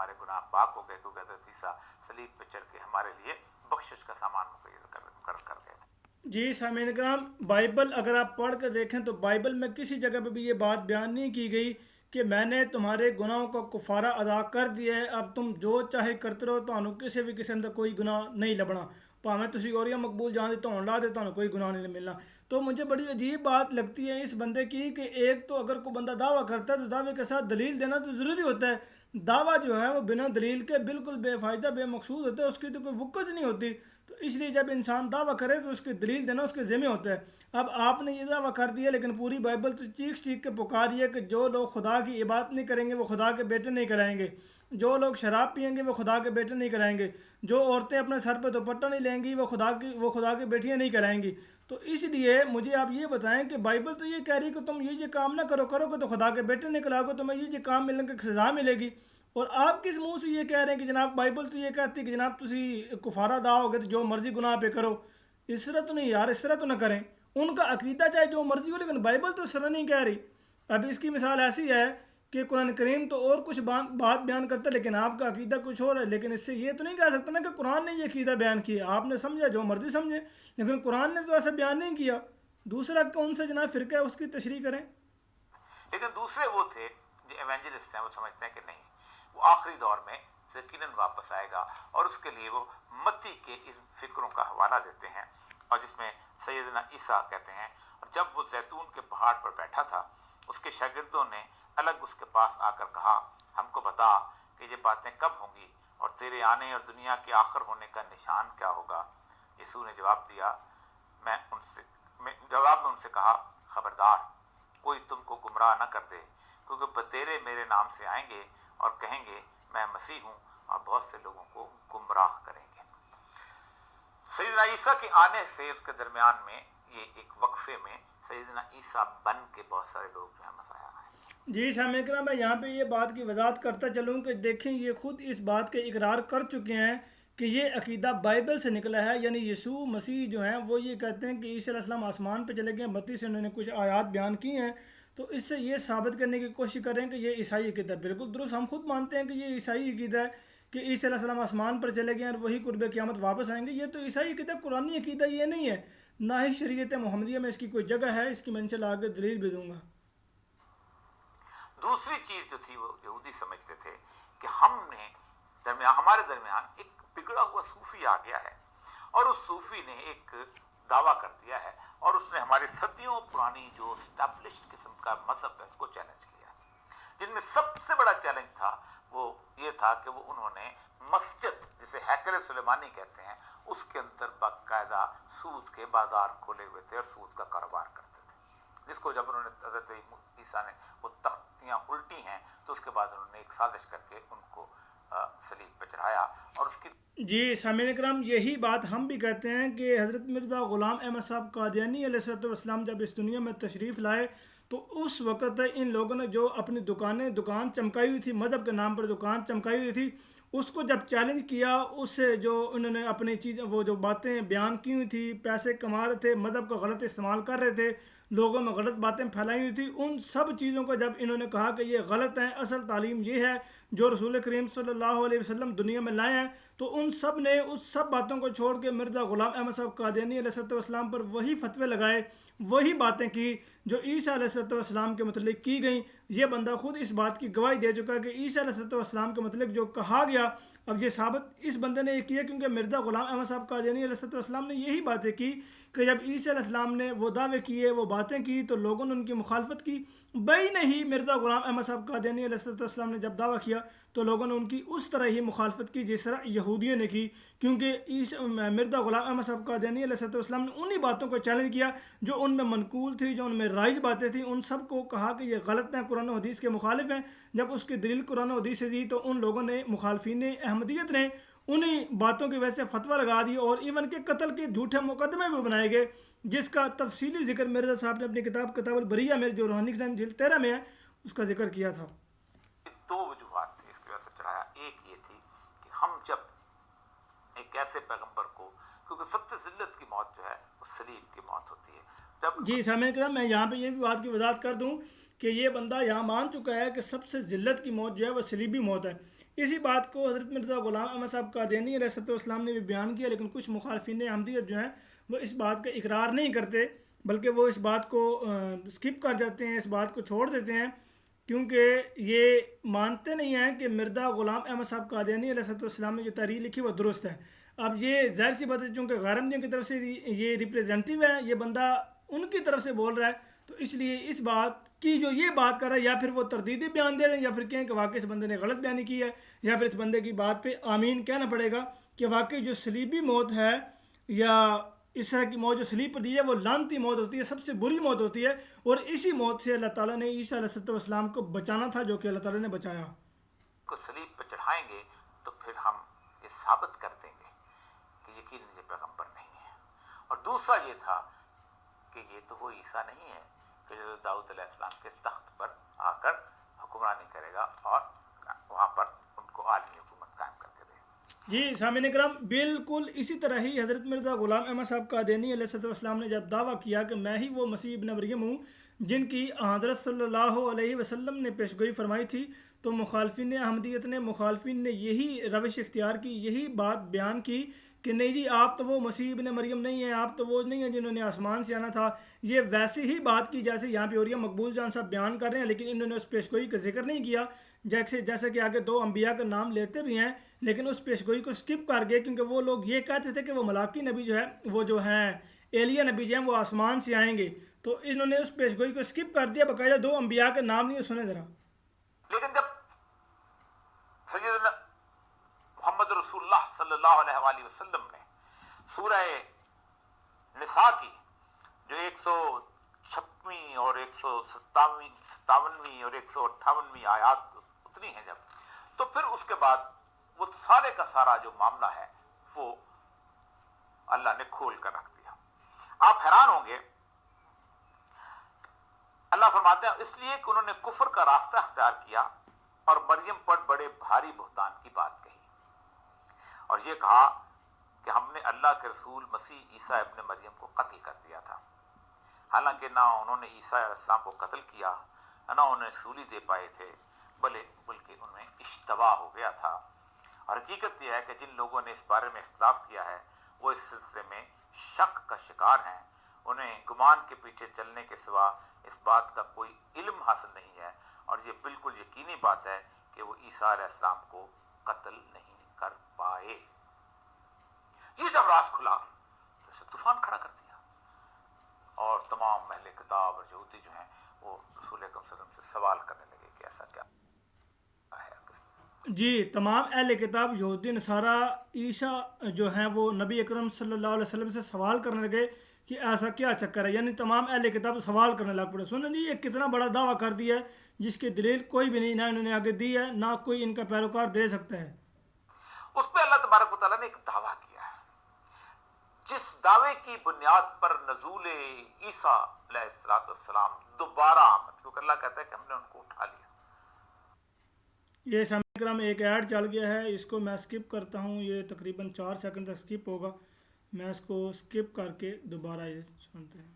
ہمارے گناہ پاک ہو گئے، کیونکہ حضرت عیسیٰ صلیب پہ چڑھ کے ہمارے لیے بخشش کا سامان مقرر کر گئے تھے۔ جی سامعین کرام، بائبل اگر آپ پڑھ کے دیکھیں تو بائبل میں کسی جگہ پہ بھی یہ بات بیان نہیں کی گئی کہ میں نے تمہارے گناہوں کا کفارہ ادا کر دیا ہے، اب تم جو چاہے کرتے رہو، تو کسی بھی قسم کا کوئی گناہ نہیں لبنا، پاویں تسی اور مقبول جان دی تو لا دے، تو کوئی گناہ نہیں ملنا۔ تو مجھے بڑی عجیب بات لگتی ہے اس بندے کی کہ ایک تو اگر کوئی بندہ دعویٰ کرتا ہے تو دعوے کے ساتھ دلیل دینا تو ضروری ہوتا ہے، دعویٰ جو ہے وہ بنا دلیل کے بالکل بے فائدہ بے مقصود ہوتا ہے، اس کی تو کوئی وقت نہیں ہوتی۔ تو اس لیے جب انسان دعویٰ کرے تو اس کی دلیل دینا اس کے ذمہ ہوتا ہے۔ اب آپ نے یہ دعویٰ کر دیا لیکن پوری بائبل تو چیخ چیخ کے پکاری ہے کہ جو لوگ خدا کی عبادت نہیں کریں گے وہ خدا کے بیٹے نہیں کرائیں گے، جو لوگ شراب پئیں گے وہ خدا کے بیٹے نہیں کرائیں گے، جو عورتیں اپنے سر پہ دوپٹہ نہیں لیں گی وہ خدا کی بیٹیاں نہیں کرائیں گی۔ تو اس لیے مجھے آپ یہ بتائیں کہ بائبل تو یہ کہہ رہی ہے کہ تم یہ کام نہ کرو گے تو خدا کے بیٹے نکلاؤ گے، تمہیں یہ کام ملنے کی سزا ملے گی، اور آپ کس منہ سے یہ کہہ رہے ہیں کہ جناب بائبل تو یہ کہتی ہے کہ جناب تسی کفارہ ادا ہوگے تو جو مرضی گناہ پہ کرو؟ اس طرح تو نہیں یار، اس طرح تو نہ کریں، ان کا عقیدہ چاہے جو مرضی ہو لیکن بائبل تو اس طرح نہیں کہہ رہی۔ اب اس کی مثال ایسی ہے کہ قرآن کریم تو اور کچھ بات بیان کرتا ہے لیکن آپ کا عقیدہ کچھ اور ہے، لیکن اس سے یہ تو نہیں کہہ سکتا نا کہ قرآن نے یہ عقیدہ بیان کیا، آپ نے سمجھا جو مرضی سمجھے، لیکن قرآن نے تو ایسا بیان نہیں کیا۔ دوسرا کون سا جناب فرقہ ہے اس کی تشریح کریں۔ لیکن دوسرے وہ تھے جو ایونجلسٹ ہیں، وہ سمجھتے ہیں کہ نہیں، وہ آخری دور میں یقیناً واپس آئے گا، اور اس کے لیے وہ متی کے ان فکروں کا حوالہ دیتے ہیں، اور جس میں سیدنا عیسیٰ کہتے ہیں، اور جب وہ زیتون کے پہاڑ پر بیٹھا تھا اس کے شاگردوں نے الگ اس کے پاس آ کر کہا، ہم کو بتا کہ یہ باتیں کب ہوں گی اور تیرے آنے اور دنیا کے آخر ہونے کا نشان کیا ہوگا؟ یسوع نے جواب دیا، میں ان سے کہا، خبردار کوئی تم کو گمراہ نہ کر دے، کیونکہ بتیرے میرے نام سے آئیں گے اور کہیں گے میں مسیح ہوں، اور بہت سے لوگوں کو گمراہ کریں گے۔ سیدنا عیسیٰ کے آنے سے اس کے درمیان میں یہ ایک وقفے میں سیدنا عیسیٰ بن کے بہت سارے لوگ جو ہیں مسیح آئے۔ جی سامعین کرام، میں یہاں پہ یہ بات کی وضاحت کرتا چلوں کہ دیکھیں یہ خود اس بات کے اقرار کر چکے ہیں کہ یہ عقیدہ بائبل سے نکلا ہے، یعنی یسوع مسیح جو ہیں وہ یہ کہتے ہیں کہ عیسیٰ علیہ السلام آسمان پہ چلے گئے، متی سے انہوں نے کچھ آیات بیان کی ہیں، تو اس سے یہ ثابت کرنے کی کوشش کریں کہ یہ عیسائی عقیدہ بالکل درست، ہم خود مانتے ہیں کہ یہ عیسائی عقیدہ ہے کہ عیسیٰ علیہ السلام آسمان پر چلے گئے اور وہی قرب قیامت واپس آئیں گے، یہ تو عیسائی عقیدہ، قرآنی عقیدہ یہ نہیں ہے، نہ ہی شریعت محمدیہ میں اس کی کوئی جگہ ہے، اس کی میں انشاءاللہ آگے دلیل بھی دوں گا۔ دوسری چیز جو تھی وہ یہودی سمجھتے تھے کہ ہمارے درمیان ایک بگڑا ہوا صوفی آ گیا ہے، اور اس صوفی نے ایک دعویٰ کر دیا ہے، اور اس نے ہمارے صدیوں پرانی جو اسٹیبلشڈ قسم کا مذہب ہے اس کو چیلنج کیا، جن میں سب سے بڑا چیلنج تھا وہ یہ تھا کہ وہ انہوں نے مسجد جسے ہیکل سلیمانی کہتے ہیں اس کے اندر باقاعدہ سود کے بازار کھولے ہوئے تھے اور سود کا کاروبار کرتے تھے، جس کو جب انہوں نے حضرت عیسیٰ نے وہ تختیاں الٹی ہیں تو اس کے بعد انہوں نے ایک سازش کر کے ان کو صلیب پہ چڑھایا، اور اس کی جی سامعین کرام، یہی بات ہم بھی کہتے ہیں کہ حضرت مرزا غلام احمد صاحب قادیانی علیہ السلام جب اس دنیا میں تشریف لائے تو اس وقت ان لوگوں نے جو اپنی دکان چمکائی ہوئی تھی، مذہب کے نام پر دکان چمکائی ہوئی تھی، اس کو جب چیلنج کیا، اس سے جو انہوں نے اپنی وہ جو باتیں بیان کی ہوئی تھی، پیسے کما رہے تھے، مذہب کا غلط استعمال کر رہے تھے، لوگوں میں غلط باتیں پھیلائی ہوئی تھی، ان سب چیزوں کو جب انہوں نے کہا کہ یہ غلط ہیں، اصل تعلیم یہ ہے جو رسول کریم صلی اللہ علیہ وسلم دنیا میں لائے ہیں، تو ان سب نے اس سب باتوں کو چھوڑ کے مرزا غلام احمد صاحب قادیانی علیہ السلام پر وہی فتوے لگائے، وہی باتیں کی جو عیسیٰ علیہ السلام کے متعلق کی گئیں۔ یہ بندہ خود اس بات کی گواہی دے چکا کہ عیسیٰ علیہ السلام کے متعلق جو کہا گیا، اب یہ ثابت اس بندے نے یہ کیا کیونکہ مرزا غلام احمد صاحب قادیانی علیہ السلام نے یہی باتیں کی کہ جب عیسیٰ علیہ السلام نے وہ دعوے کیے، وہ باتیں کی، تو لوگوں نے ان کی مخالفت کی، بھائی نہیں، مرزا غلام احمد صاحب قادیانی علیہ السلام نے جب دعویٰ کیا تو لوگوں نے ان کی اس طرح ہی مخالفت کی جس طرح یہودیوں نے کی، کیونکہ مرزا غلام احمد صاحب قادیانی علیہ السلام نے انہی باتوں کو چیلنج کیا جو ان میں منقول تھی، جو ان میں رائج باتیں تھیں، ان سب کو کہا کہ یہ غلط ہیں، قرآن و حدیث کے مخالف ہیں۔ جب اس کی دلیل قرآن و حدیث سے دی تو ان لوگوں نے، مخالفین احمدیت نے، انہی باتوں کی وجہ سے فتویٰ لگا دی، اور ایون کے قتل کے جھوٹے مقدمے بھی بنائے گئے، جس کا تفصیلی ذکر مرزا صاحب نے اپنی کتاب البریہ میں جو روحانی ذہن جلد 13 میں ہے اس کا ذکر کیا تھا۔ دو وجوہات تھے اس کی وجہ سے چڑھایا، ایک یہ تھی کہ ہم جب ایک ایسے پیغمبر کو، کیونکہ سب سے ذلت کی موت جو ہے وہ صلیب کی موت ہوتی ہے، جب جی سامعین کرام، میں یہاں پہ یہ بھی بات کی وضاحت کر دوں کہ یہ بندہ یہاں مان چکا ہے کہ سب سے ذلت کی موت جو ہے وہ صلیبی موت ہے، اسی بات کو حضرت مرزا غلام احمد صاحب قادیانی علیہ السلام نے بھی بیان کیا، لیکن کچھ مخالفین احمدیت جو ہیں وہ اس بات کا اقرار نہیں کرتے، بلکہ وہ اس بات کو سکپ کر جاتے ہیں، اس بات کو چھوڑ دیتے ہیں، کیونکہ یہ مانتے نہیں ہیں کہ مرزا غلام احمد صاحب قادیانی علیہ السلام نے جو تحریر لکھی وہ درست ہے۔ اب یہ ظاہر سی بات ہے، چونکہ غیر احمدیوں کی طرف سے یہ ریپریزنٹیو ہے، یہ بندہ ان کی طرف سے بول رہا ہے، تو اس لیے اس بات کی جو یہ بات کر رہا ہے یا پھر وہ تردیدی بیان دے دیں یا پھر کہیں کہ واقعی اس بندے نے غلط بیانی کی ہے، یا پھر اس بندے کی بات پہ آمین کہنا پڑے گا کہ واقعی جو صلیبی موت ہے یا اس طرح کی موت جو صلیب پر دی ہے وہ لعنتی موت ہوتی ہے، سب سے بری موت ہوتی ہے، اور اسی موت سے اللہ تعالیٰ نے عیسیٰ علیہ السلام کو بچانا تھا، جو کہ اللہ تعالیٰ نے بچایا۔ کو صلیب پہ چڑھائیں گے تو پھر ہم یہ ثابت کر دیں گے کہ یقیناً یہ پیغمبر نہیں ہے۔ اور دوسرا یہ تھا کہ یہ تو وہ عیسیٰ نہیں ہے کہ جو داؤد علیہ السلام کے تخت پر آ کر حکمرانی کرے گا اور وہاں پر ان کو عالمی حکومت قائم کر کے دے گا۔ جی سامعین اکرام، بالکل اسی طرح ہی حضرت مرزا غلام احمد صاحب قادیانی علیہ السلام نے جب دعویٰ کیا کہ میں ہی وہ مسیح ابن مریم ہوں جن کی حضرت صلی اللہ علیہ وسلم نے پیشگوئی فرمائی تھی، تو مخالفین احمدیت نے یہی روش اختیار کی، یہی بات بیان کی کہ نہیں جی آپ تو وہ مسیح ابن مریم نہیں ہیں، آپ تو وہ نہیں ہیں جنہوں نے آسمان سے آنا تھا۔ یہ ویسی ہی بات کی جیسے یہاں پہ ہو رہی ہے، مقبول جان صاحب بیان کر رہے ہیں، لیکن انہوں نے اس پیشگوئی کا ذکر نہیں کیا، جیسے کہ آگے 2 انبیاء کا نام لیتے بھی ہیں، لیکن اس پیشگوئی کو سکپ کر گئے، کیونکہ وہ لوگ یہ کہتے تھے کہ وہ ملاکی نبی جو ہے، وہ جو ہیں ایلیا نبی جو ہیں وہ آسمان سے آئیں گے، تو انہوں نے اس پیشگوئی کو سکپ کر دیا، باقاعدہ 2 انبیاء کا نام نہیں سنے ذرا۔ لیکن جب سیدنا محمد رسول اللہ صلی اللہ علیہ وآلہ وسلم نے سورہ نساء کی جو 156ویں اور 157ویں اور 158ویں آیات اتنی ہیں جب، تو پھر اس کے بعد وہ سارے کا سارا جو معاملہ ہے وہ اللہ نے کھول کر رکھ دیا۔ آپ حیران ہوں گے، اللہ فرماتے ہیں اس لیے کہ انہوں نے کفر کا راستہ اختیار کیا اور مریم پر بڑے بھاری بہتان کی بات کہی، اور یہ کہا کہ ہم نے اللہ کے رسول مسیح عیسیٰ ابن مریم کو قتل کر دیا تھا، حالانکہ نہ انہوں نے عیسیٰ علیہ السلام کو قتل کیا، نہ انہیں سولی دے پائے تھے، بلکہ انہیں اشتباہ ہو گیا تھا۔ اور حقیقت یہ ہے کہ جن لوگوں نے اس بارے میں اختلاف کیا ہے وہ اس سلسلے میں شک کا شکار ہیں، انہیں گمان کے پیچھے چلنے کے سوا اس بات کا کوئی علم حاصل نہیں ہے، اور یہ بالکل یقینی بات ہے کہ وہ عیسیٰ علیہ السلام کو قتل نہیں کر پائے۔ یہ جب راز کھلا تو اسے طوفان کھڑا کر دیا، اور تمام اہل کتاب اور یہودی جو ہیں وہ رسول اکرم صلی اللہ علیہ وسلم سے سوال کرنے لگے کہ ایسا کیا ہے۔ جی تمام اہل کتاب یہودی نصارہ عیسیٰ جو ہیں وہ نبی اکرم صلی اللہ علیہ وسلم سے سوال کرنے لگے کہ ایسا کیا چکر ہے، یعنی تمام اہل کتاب سوال کرنے لگ پڑے۔ سنیں جی یہ کتنا بڑا دعویٰ کر دیا ہے جس کی دلیل کوئی بھی نہیں، نہ انہوں نے آگے دی ہے، نہ کوئی ان کا پیروکار دے سکتا ہے۔ اس پہ اللہ تبارک و تعالیٰ نے ایک دعویٰ کیا ہے، جس دعوے کی بنیاد پر نزول عیسیٰ علیہ السلام دوبارہ آمد، کیونکہ اللہ کہتا ہے کہ ہم نے ان کو اٹھا لیا۔ یہ سامعین کرام ایک ایڈ چل گیا ہے، اس کو میں سکپ کرتا ہوں، یہ تقریباً 4 سیکنڈ تک سکپ ہوگا، میں اس کو سکپ کر کے دوبارہ یہ سنتے ہیں۔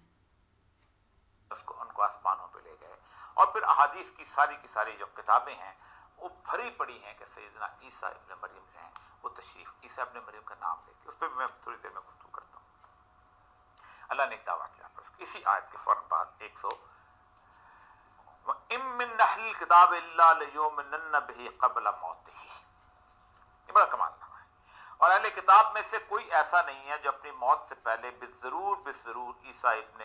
ان کو آسمانوں پہ لے گئے، اور پھر احادیث کی ساری جو کتابیں ہیں وہ بھری پڑی ہیں کہ سیدنا عیسیٰ ابن مریم جو ہیں وہ تشریف عیسیٰ ابن مریم کا نام لے کے، اس پہ بھی میں تھوڑی دیر میں گفتگو کرتا ہوں۔ اللہ نے ایک دعویٰ کیا، اسی آیت کے فوراً بعد 100 وَإِن مِّنْ أَهْلِ الْكِتَابِ إِلَّا لَيُؤْمِنَنَّ بِهِ قَبْلَ مَوْتِهِ، یہ بڑا کمال نامہ ہے۔ اور اہل کتاب میں سے کوئی ایسا نہیں ہے جو اپنی موت سے پہلے بالضرور عیسیٰ ابن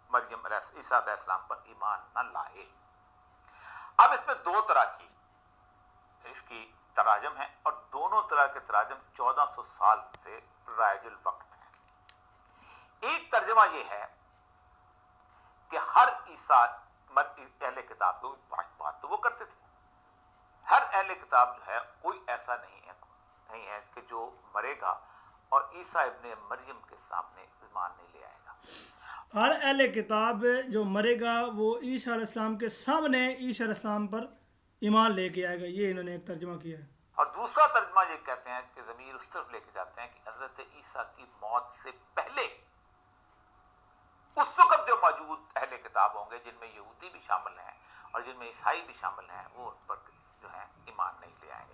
مریم عیسیٰ علیہ السلام پر ایمان نہ لائے۔ اب اس میں 2 طرح کی اس کی تراجم ہیں، اور دونوں طرح کے تراجم 1400 سال سے رائج الوقت ہیں۔ ایک ترجمہ یہ ہے کہ ہر عیسیٰ اہل کتاب کو بات تو وہ کرتے تھے، ہر اہل کتاب جو ہے کوئی ایسا نہیں ہے کہ جو مرے گا اور عیسیٰ ابن مریم کے سامنے ایمان نہیں لے آئے گا۔ ہر اہل کتاب جو مرے گا وہ عیسیٰ علیہ السلام کے سامنے عیسیٰ علیہ السلام پر ایمان لے کے آئے گا، یہ انہوں نے ایک ترجمہ کیا ہے۔ اور دوسرا ترجمہ یہ کہتے ہیں کہ ضمیر اس طرف لے کے جاتے ہیں کہ حضرت عیسیٰ کی موت سے پہلے اس وقت جو موجود اہل کتاب ہوں گے، جن میں یہودی بھی شامل ہیں اور جن میں عیسائی بھی شامل ہیں، وہ ان پر جو ہیں ایمان نہیں لے آئیں گے۔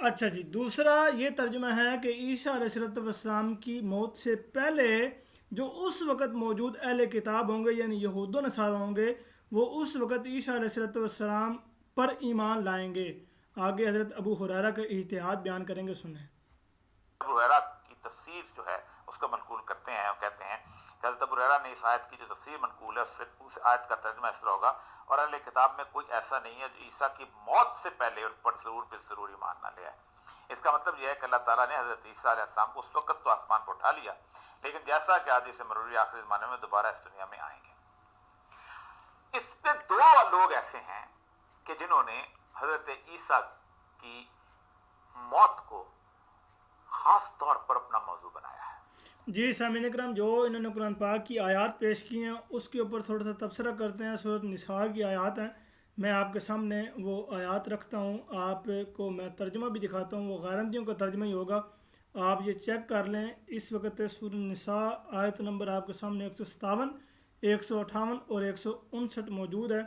اچھا جی، دوسرا یہ ترجمہ ہے کہ عیسیٰ علیہ السلام کی موت سے پہلے جو اس وقت موجود اہل کتاب ہوں گے یعنی یہود و نصارہ ہوں گے، وہ اس وقت عیسیٰ علیہ السلام پر ایمان لائیں گے۔ آگے حضرت ابو ہریرہ کا اجتہاد بیان کریں گے، سنیں۔ ابو ہریرہ کی تفسیر جو ہے اس کو منقول کرتے ہیں اور کہتے ہیں کہ حضرت ابو ہریرہ نے اس آیت کی جو تفسیر منقول ہے اس آیت کا ترجمہ اس طرح ہوگا، اور اہل کتاب میں کوئی ایسا نہیں ہے جو عیسیٰ کی موت سے پہلے ان پر ضرور ایمان نہ لے آئے۔ اس کا مطلب یہ ہے کہ اللہ تعالیٰ نے حضرت عیسیٰ علیہ السلام کو اس وقت تو آسمان پر اٹھا لیا، لیکن جیسا کہ حدیث مروی آخری زمانے میں دوبارہ اس دنیا میں آئیں گے۔ اس پہ دو لوگ ایسے ہیں کہ جنہوں نے حضرت عیسیٰ کی موت کو خاص طور پر اپنا موضوع بنایا ہے۔ جی سامعین کرام، جو انہوں نے قرآن پاک کی آیات پیش کی ہیں اس کے اوپر تھوڑا سا تبصرہ کرتے ہیں۔ سورۃ نساء کی آیات ہیں، میں آپ کے سامنے وہ آیات رکھتا ہوں، آپ کو میں ترجمہ بھی دکھاتا ہوں، وہ غیرندیوں کا ترجمہ ہی ہوگا، آپ یہ چیک کر لیں۔ اس وقت سورۃ نساء آیت نمبر آپ کے سامنے 157، 158 اور 159 موجود ہے۔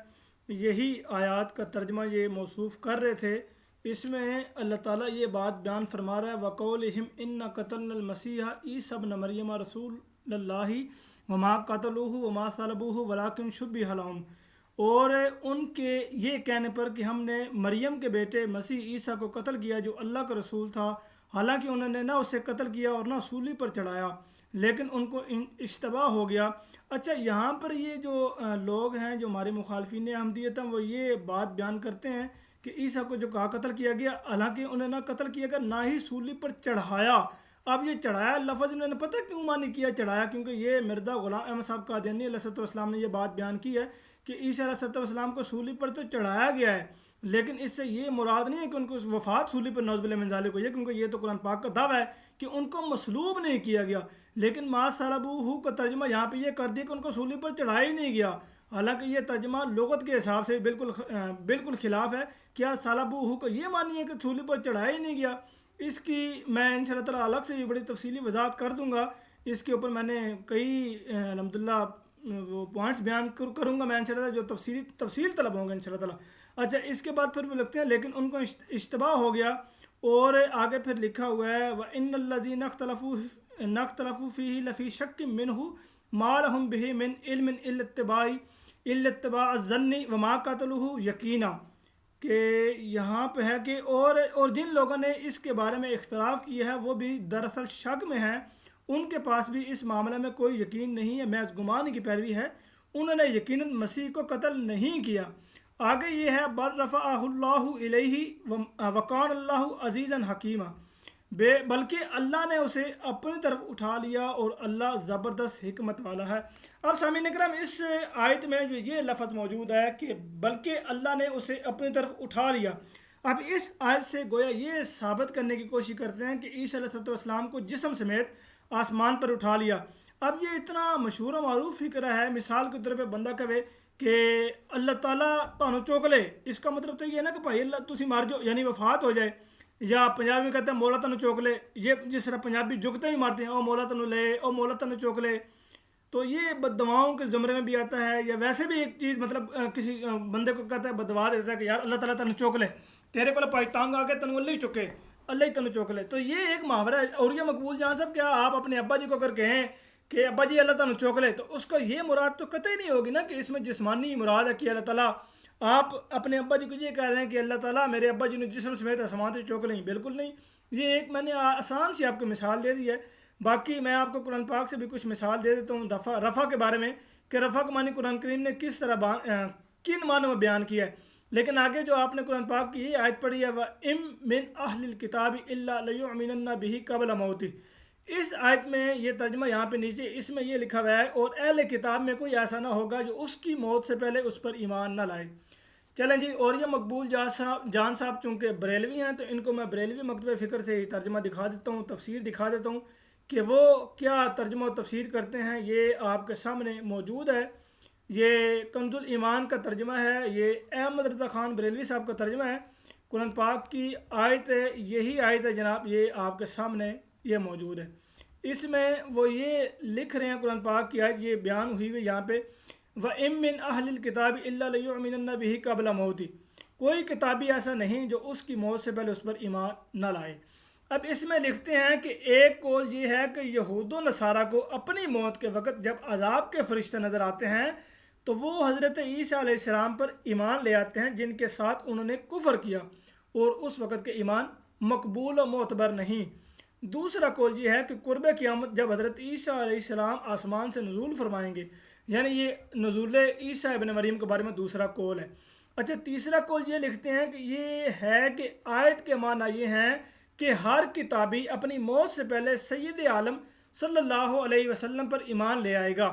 یہی آیات کا ترجمہ یہ موصوف کر رہے تھے۔ اس میں اللہ تعالیٰ یہ بات بیان فرما رہا ہے، وَقَوْلِهِمْ إِنَّا قَتَلْنَا الْمَسِيحَ عِيسَى ابْنَ مَرْيَمَ رَسُولَ اللَّهِ وَمَا قَتَلُوهُ وَمَا صَلَبُوهُ وَلَٰكِنْ شُبِّهَ لَهُمْ، اور ان کے یہ کہنے پر کہ ہم نے مریم کے بیٹے مسیح عیسیٰ کو قتل کیا جو اللہ کا رسول تھا، حالانکہ انہوں نے نہ اسے قتل کیا اور نہ سولی پر چڑھایا، لیکن ان کو اشتباہ ہو گیا۔ اچھا، یہاں پر یہ جو لوگ ہیں جو ہمارے مخالفین احمدیت ہیں، وہ یہ بات بیان کرتے ہیں کہ عیسیٰ کو جو کہا قتل کیا گیا، حالانکہ انہیں نہ قتل کیا گیا نہ ہی سولی پر چڑھایا۔ اب یہ چڑھایا لفظ انہوں نے پتہ کیوں معنی کیا چڑھایا، کیونکہ یہ مرزا غلام احمد صاحب قادیانی علیہ السلام نے یہ بات بیان کی ہے کہ عیسیٰ علیہ السلام کو سولی پر تو چڑھایا گیا ہے، لیکن اس سے یہ مراد نہیں ہے کہ ان کو وفات سولی پر نعوذ باللہ من ذالک ہوئی ہے، کیونکہ یہ تو قرآن پاک کا دعویٰ ہے کہ ان کو مصلوب نہیں کیا گیا، لیکن ما صلبوہ کا ترجمہ یہاں پہ یہ کر دیا کہ ان کو سولی پر چڑھایا ہی نہیں گیا، حالانکہ یہ ترجمہ لغت کے حساب سے بالکل خلاف ہے۔ کیا صلبوہ کو یہ معنی ہے کہ سولی پر چڑھایا ہی نہیں گیا؟ اس کی میں انشاءاللہ تعالیٰ الگ سے بھی بڑی تفصیلی وضاحت کر دوں گا، اس کے اوپر میں نے کئی الحمدللہ وہ پوائنٹس بیان کروں گا میں انشاءاللہ جو تفصیل طلب ہوں گے انشاءاللہ تعالیٰ۔ اچھا، اس کے بعد پھر وہ لگتے ہیں لیکن ان کو اشتباہ ہو گیا، اور آگے پھر لکھا ہوا ہے وَإِنَّ الَّذِينَ اخْتَلَفُوا فِيهِ لَفِي شَكٍّ مِّنْهُ مَا لَهُمْ بِهِ مِنْ عِلْمٍ إِلَّا اتِّبَاعَ الظَّنِّ وَمَا قَتَلُوهُ يَقِينًا، کہ یہاں پہ ہے کہ اور جن لوگوں نے اس کے بارے میں اختلاف کیا ہے وہ بھی دراصل شک میں ہیں، ان کے پاس بھی اس معاملے میں کوئی یقین نہیں ہے، محض گمان کی پیروی ہے، انہوں نے یقیناً مسیح کو قتل نہیں کیا۔ آگے یہ ہے بل رفعہ اللہ الیہ وکان اللہ عزیزا حکیمہ، بلکہ اللہ نے اسے اپنی طرف اٹھا لیا اور اللہ زبردست حکمت والا ہے۔ اب سامعین کرام، اس آیت میں جو یہ لفظ موجود ہے کہ بلکہ اللہ نے اسے اپنی طرف اٹھا لیا، اب اس آیت سے گویا یہ ثابت کرنے کی کوشش کرتے ہیں کہ عیسیٰ علیہ السلام کو جسم سمیت آسمان پر اٹھا لیا۔ اب یہ اتنا مشہور و معروف فکر ہے، مثال کے طور پہ بندہ کہے کہ اللہ تعالیٰ تانوں چوک لے، اس کا مطلب تو یہ ہے نا کہ بھائی اللہ تسی مار جاؤ، یعنی وفات ہو جائے، یا پنجابی میں کہتے ہیں مولا تانوں چوک لے، یہ جس طرح پنجابی جگتے ہی مارتے ہیں او مولا تانوں لے، او مولا تانوں چوک لے، تو یہ بد دعاؤں کے زمرے میں بھی آتا ہے، یا ویسے بھی ایک چیز مطلب کسی بندے کو کہتا ہے بد دعا دیتا ہے کہ یار اللہ تعالیٰ تانوں چوک لے، تیرے کو پائی تانگ آ کے تانوں اللہ ہی چکے، اللہ ہی تانوں چوک لے، تو یہ ایک محاورہ ہے۔ اور یہ مقبول جان صاحب، کیا آپ اپنے ابا جی کو اگر کہیں کہ ابا جی اللہ تعالیٰ چوک لے، تو اس کا یہ مراد تو قطعی نہیں ہوگی نا کہ اس میں جسمانی مراد ہے کہ اللہ تعالیٰ، آپ اپنے ابا جی کو یہ کہہ رہے ہیں کہ اللہ تعالیٰ میرے ابا جی نے جسم سمیت آسمان سے چوک لیں، بالکل نہیں۔ یہ ایک میں نے آسان سی آپ کو مثال دے دی ہے، باقی میں آپ کو قرآن پاک سے بھی کچھ مثال دے دیتا ہوں رفع کے بارے میں، کہ رفع کا معنی قرآن کریم نے کس طرح کن معنوں میں بیان کیا ہے، لیکن آگے جو آپ نے قرآن پاک کی یہ آیت پڑھی ہے وَإِم مِّنْ أَهْلِ الْكِتَابِ إِلَّا لَيُؤْمِنَنَّ بِهِ قَبْلَ مَوْتِهِ، اس آیت میں یہ ترجمہ یہاں پہ نیچے اس میں یہ لکھا ہوا ہے اور اہل کتاب میں کوئی ایسا نہ ہوگا جو اس کی موت سے پہلے اس پر ایمان نہ لائے۔ چلیں جی، اور یہ مقبول جان صاحب چونکہ بریلوی ہیں تو ان کو میں بریلوی مکتبہ فکر سے ترجمہ دکھا دیتا ہوں، تفسیر دکھا دیتا ہوں کہ وہ کیا ترجمہ و تفسیر کرتے ہیں، یہ آپ کے سامنے موجود ہے۔ یہ کنز الایمان کا ترجمہ ہے، یہ احمد رضا خان بریلوی صاحب کا ترجمہ ہے، قرآن پاک کی آیت ہے، یہی آیت ہے جناب، یہ آپ کے سامنے یہ موجود ہے۔ اس میں وہ یہ لکھ رہے ہیں، قرآن پاک کی آیت یہ بیان ہوئی ہوئی یہاں پہ وَإِم مِّنْ أَهْلِ الْكِتَابِ إِلَّا لَيُؤْمِنَنَّ بِهِ قَبْلَ مَوْتِهِ، کوئی کتابی ایسا نہیں جو اس کی موت سے پہلے اس پر ایمان نہ لائے۔ اب اس میں لکھتے ہیں کہ ایک قول یہ ہے کہ یہود و نصارہ کو اپنی موت کے وقت جب عذاب کے فرشتے نظر آتے ہیں تو وہ حضرت عیسیٰ علیہ السلام پر ایمان لے آتے ہیں جن کے ساتھ انہوں نے کفر کیا، اور اس وقت کے ایمان مقبول و معتبر نہیں۔ دوسرا قول یہ ہے کہ قرب قیامت جب حضرت عیسیٰ علیہ السلام آسمان سے نزول فرمائیں گے، یعنی یہ نزول عیسیٰ ابن مریم کے بارے میں دوسرا قول ہے۔ اچھا، تیسرا قول یہ لکھتے ہیں کہ یہ ہے کہ آیت کے معنی یہ ہیں کہ ہر کتابی اپنی موت سے پہلے سید عالم صلی اللہ علیہ وسلم پر ایمان لے آئے گا۔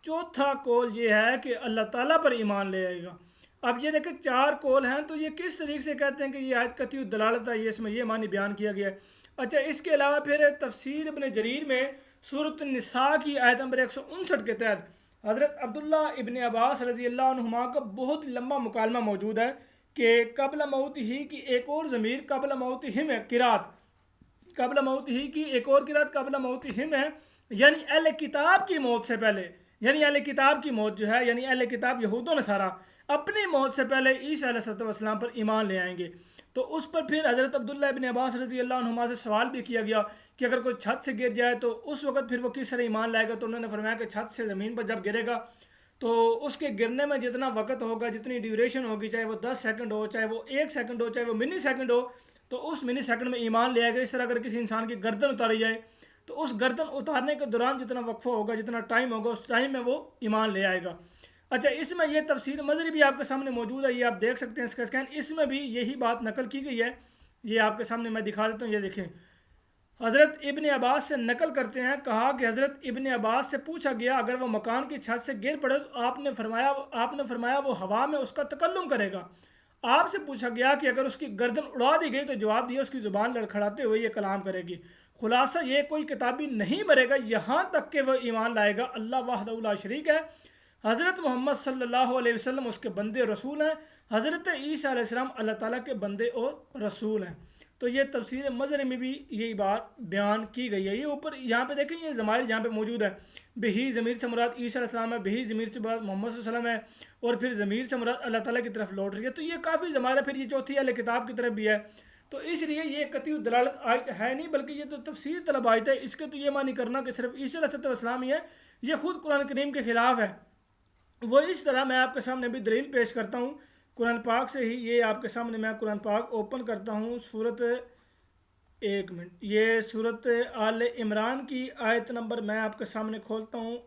چوتھا قول یہ ہے کہ اللہ تعالیٰ پر ایمان لے آئے گا۔ اب یہ دیکھیں 4 قول ہیں، تو یہ کس طریقے سے کہتے ہیں کہ یہ آیت قطعی دلالت ہے، یہ اس میں یہ معنی بیان کیا گیا ہے۔ اچھا، اس کے علاوہ پھر تفسیر ابن جریر میں سورۃ النساء کی آیت نمبر 159 کے تحت حضرت عبداللہ ابن عباس رضی اللہ عنہما کا بہت لمبا مکالمہ موجود ہے کہ قبل موت ہی کی ایک اور ضمیر قبل موت ہم ہے، قبل موت ہی کی ایک اور قرات قبل موت ہم ہے، یعنی اہل کتاب کی موت سے پہلے، یعنی اہل کتاب کی موت جو ہے، یعنی اہل کتاب یہود و نصارہ اپنی موت سے پہلے عیسیٰ علیہ السلام پر ایمان لے آئیں گے۔ تو اس پر پھر حضرت عبداللہ ابن عباس رضی اللہ عنہما سے سوال بھی کیا گیا کہ اگر کوئی چھت سے گر جائے تو اس وقت پھر وہ کس طرح ایمان لائے گا، تو انہوں نے فرمایا کہ چھت سے زمین پر جب گرے گا تو اس کے گرنے میں جتنا وقت ہوگا، جتنی ڈیوریشن ہوگی، چاہے وہ 10 سیکنڈ ہو، چاہے وہ 1 سیکنڈ ہو، چاہے وہ منی سیکنڈ ہو، تو اس منی سیکنڈ میں ایمان لے آئے گا۔ اس طرح اگر کسی انسان کی گردن اتاری جائے تو اس گردن اتارنے کے دوران جتنا وقفہ ہوگا، جتنا ٹائم ہوگا، اس ٹائم میں وہ ایمان لے آئے گا۔ اچھا، اس میں یہ تفسیر مظہری بھی آپ کے سامنے موجود ہے، یہ آپ دیکھ سکتے ہیں اس کا اسکین، اس میں بھی یہی بات نقل کی گئی ہے۔ یہ آپ کے سامنے میں دکھا دیتا ہوں، یہ دیکھیں، حضرت ابن عباس سے نقل کرتے ہیں، کہا کہ حضرت ابن عباس سے پوچھا گیا اگر وہ مکان کی چھت سے گر پڑے تو آپ نے فرمایا وہ ہوا میں اس کا تکلم کرے گا۔ آپ سے پوچھا گیا کہ اگر اس کی گردن اڑا دی گئی تو جواب دیا اس کی زبان لڑکھڑاتے ہوئے یہ کلام کرے گی۔ خلاصہ یہ کوئی کتابی نہیں مرے گا یہاں تک کہ وہ ایمان لائے گا اللہ وحدہ لا شریک ہے، حضرت محمد صلی اللہ علیہ وسلم اس کے بندے رسول ہیں، حضرت عیسیٰ علیہ السلام اللہ تعالیٰ کے بندے اور رسول ہیں۔ تو یہ تفسیر مظہری میں بھی یہی بات بیان کی گئی ہے۔ یہ اوپر یہاں پہ دیکھیں، یہ ضمائر یہاں پہ موجود ہے، بہی ضمیر سے مراد عیسیٰ علیہ السلام ہے، بہی ضمیر سے مراد محمد صلی اللہ علیہ وسلم ہے، اور پھر ضمیر سے مراد اللہ تعالیٰ کی طرف لوٹ رہی ہے۔ تو یہ کافی ضمائر ہے، پھر یہ چوتھی اہل کتاب کی طرف بھی ہے، تو اس لیے یہ قطعی دلالت آیت ہے نہیں، بلکہ یہ تو تفسیر طلب آیت ہے۔ اس کے تو یہ معنی کرنا کہ صرف عیسیٰ علیہ السلام ہی ہے، یہ خود قرآن کریم کے خلاف ہے۔ وہ اس طرح میں آپ کے سامنے بھی دلیل پیش کرتا ہوں قرآن پاک سے ہی۔ یہ آپ کے سامنے میں قرآن پاک اوپن کرتا ہوں، یہ سورت آل عمران کی آیت نمبر میں آپ کے سامنے کھولتا ہوں،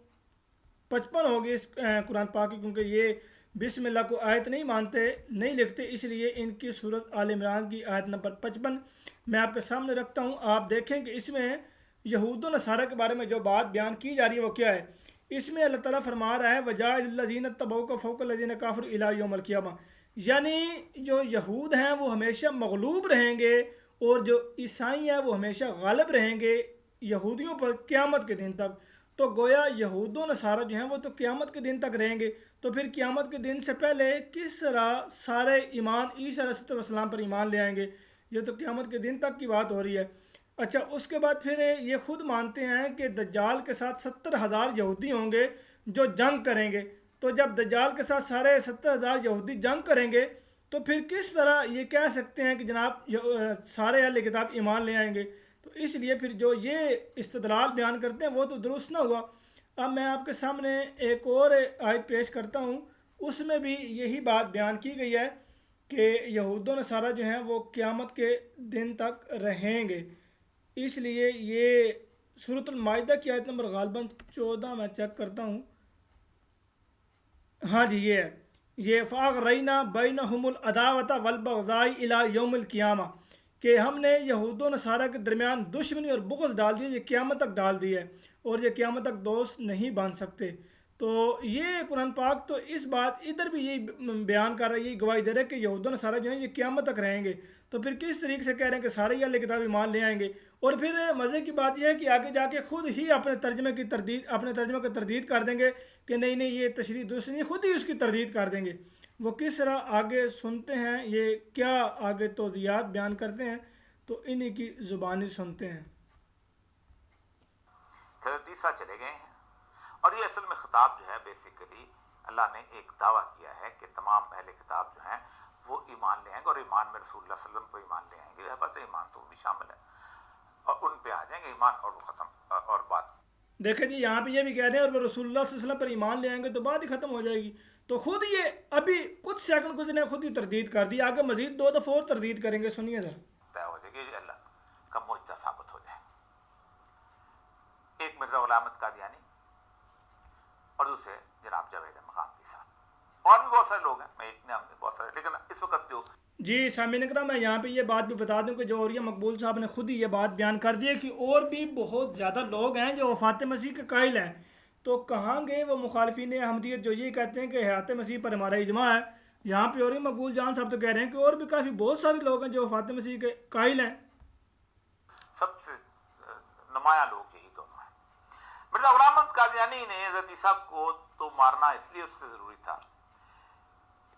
55 ہوگی اس قرآن پاک کی، کیونکہ یہ بسم اللہ کو آیت نہیں مانتے، نہیں لکھتے، اس لیے ان کی سورت آل عمران کی آیت نمبر 55 میں آپ کے سامنے رکھتا ہوں۔ آپ دیکھیں کہ اس میں یہود و نصارہ کے بارے میں جو بات بیان کی جا رہی ہے وہ کیا ہے۔ اس میں اللہ تعالیٰ فرما رہا ہے وَجَاعِلُ الَّذِينَ اتَّبَعُوكَ فَوْقَ الَّذِينَ كَفَرُوا إِلَىٰ يَوْمِ الْقِيَامَةِ، یعنی جو یہود ہیں وہ ہمیشہ مغلوب رہیں گے اور جو عیسائی ہیں وہ ہمیشہ غالب رہیں گے یہودیوں پر قیامت کے دن تک۔ تو گویا یہود و نصارہ جو ہیں وہ تو قیامت کے دن تک رہیں گے، تو پھر قیامت کے دن سے پہلے کس طرح سارے ایمان عیسیٰ علیہ السلام پر ایمان لے آئیں گے؟ یہ تو قیامت کے دن تک کی بات ہو رہی ہے۔ اچھا، اس کے بعد پھر یہ خود مانتے ہیں کہ دجال کے ساتھ 70,000 یہودی ہوں گے جو جنگ کریں گے۔ تو جب دجال کے ساتھ سارے 70,000 یہودی جنگ کریں گے تو پھر کس طرح یہ کہہ سکتے ہیں کہ جناب سارے اہل کتاب ایمان لے آئیں گے؟ تو اس لیے پھر جو یہ استدلال بیان کرتے ہیں وہ تو درست نہ ہوا۔ اب میں آپ کے سامنے ایک اور آیت پیش کرتا ہوں، اس میں بھی یہی بات بیان کی گئی ہے کہ یہود و نصارہ جو ہیں وہ قیامت کے دن تک رہیں گے۔ اس لیے یہ سورۃ المائدہ کی آیت نمبر غالباً 14 میں چیک کرتا ہوں، ہاں جی یہ ہے، یہ فَأَغْرَيْنَا بَيْنَهُمُ الْعَدَاوَةَ وَالْبَغْضَاءَ إِلَىٰ يَوْمِ الْقِيَامَةِ، کہ ہم نے یہود و نصارہ کے درمیان دشمنی اور بغض ڈال دی، یہ قیامت تک ڈال دی ہے، اور یہ قیامت تک دوست نہیں بن سکتے۔ تو یہ قرآن پاک تو اس بات ادھر بھی یہی بیان کر رہا ہے، یہی گواہی دے رہا ہے کہ یہود و نصارہ جو ہیں یہ قیامت تک رہیں گے۔ تو پھر کس طریقے سے کہہ رہے ہیں کہ سارے اہل کتاب ایمان لے آئیں گے؟ اور پھر مزے کی بات یہ ہے کہ آگے جا کے خود ہی اپنے ترجمے کی تردید کر دیں گے کہ نہیں یہ تشریح درست نہیں، خود ہی اس کی تردید کر دیں گے۔ وہ کس طرح آگے سنتے ہیں، یہ کیا آگے توضیحات بیان کرتے ہیں، تو انہی کی زبانی سنتے ہیں۔ حضرت عیسیٰ چلے گئے ہیں، اور یہ اصل میں خطاب جو ہے بیسیکلی اللہ نے ایک دعویٰ کیا ہے کہ تمام اہل کتاب جو ہیں وہ ایمان لے آئیں گے، اور ایمان میں رسول اللہ صلی اللہ علیہ وسلم کو ایمان لے آئیں گے، بات ایمان تو بھی شامل ہے، اور ان پہ آ جائیں گے ایمان، اور وہ ختم اور بات. دیکھیں جی یہاں پہ یہ بھی کہہ رہے ہیں اور وہ رسول اللہ صلی اللہ علیہ وسلم پر ایمان لے آئیں گے تو بات ہی ختم ہو جائے گی. تو خود یہ ابھی کچھ سیکنڈ گزرے خود ہی تردید کر دی، آگے مزید 2 دفعہ اور تردید کریں گے. سنیے ذرا. طے ہو جائے گی، اللہ کا معجزہ ثابت ہو جائے. ایک مرزا غلام احمد قادیانی اور دوسرے جناب جاوید مقامتی صاحب، اور بھی بہت سارے لوگ ہیں، میں ایک نام نہیں، بہت سارے، لیکن اس وقت جو جی سامعین کرام میں یہاں پہ یہ بات بھی بتا دوں کہ جو اوریہ مقبول صاحب نے خود ہی یہ بات بیان کر دی ہے کہ اور بھی بہت زیادہ لوگ ہیں جو وفات مسیح کے قائل ہیں. تو کہاں گئے وہ مخالفین احمدیت جو یہ کہتے ہیں کہ حیات مسیح پر ہمارا اجماع ہے؟ یہاں پہ اوریہ مقبول جان صاحب تو کہہ رہے ہیں کہ اور بھی کافی بہت سارے لوگ ہیں جو وفات مسیح کے قائل ہیں. سب سے نمایاں لوگ یہی دونوں ہیں. مرزا غلام احمد قادیانی نے حضرت عیسیٰ کو تو مارنا اس لیے اس سے ضروری تھا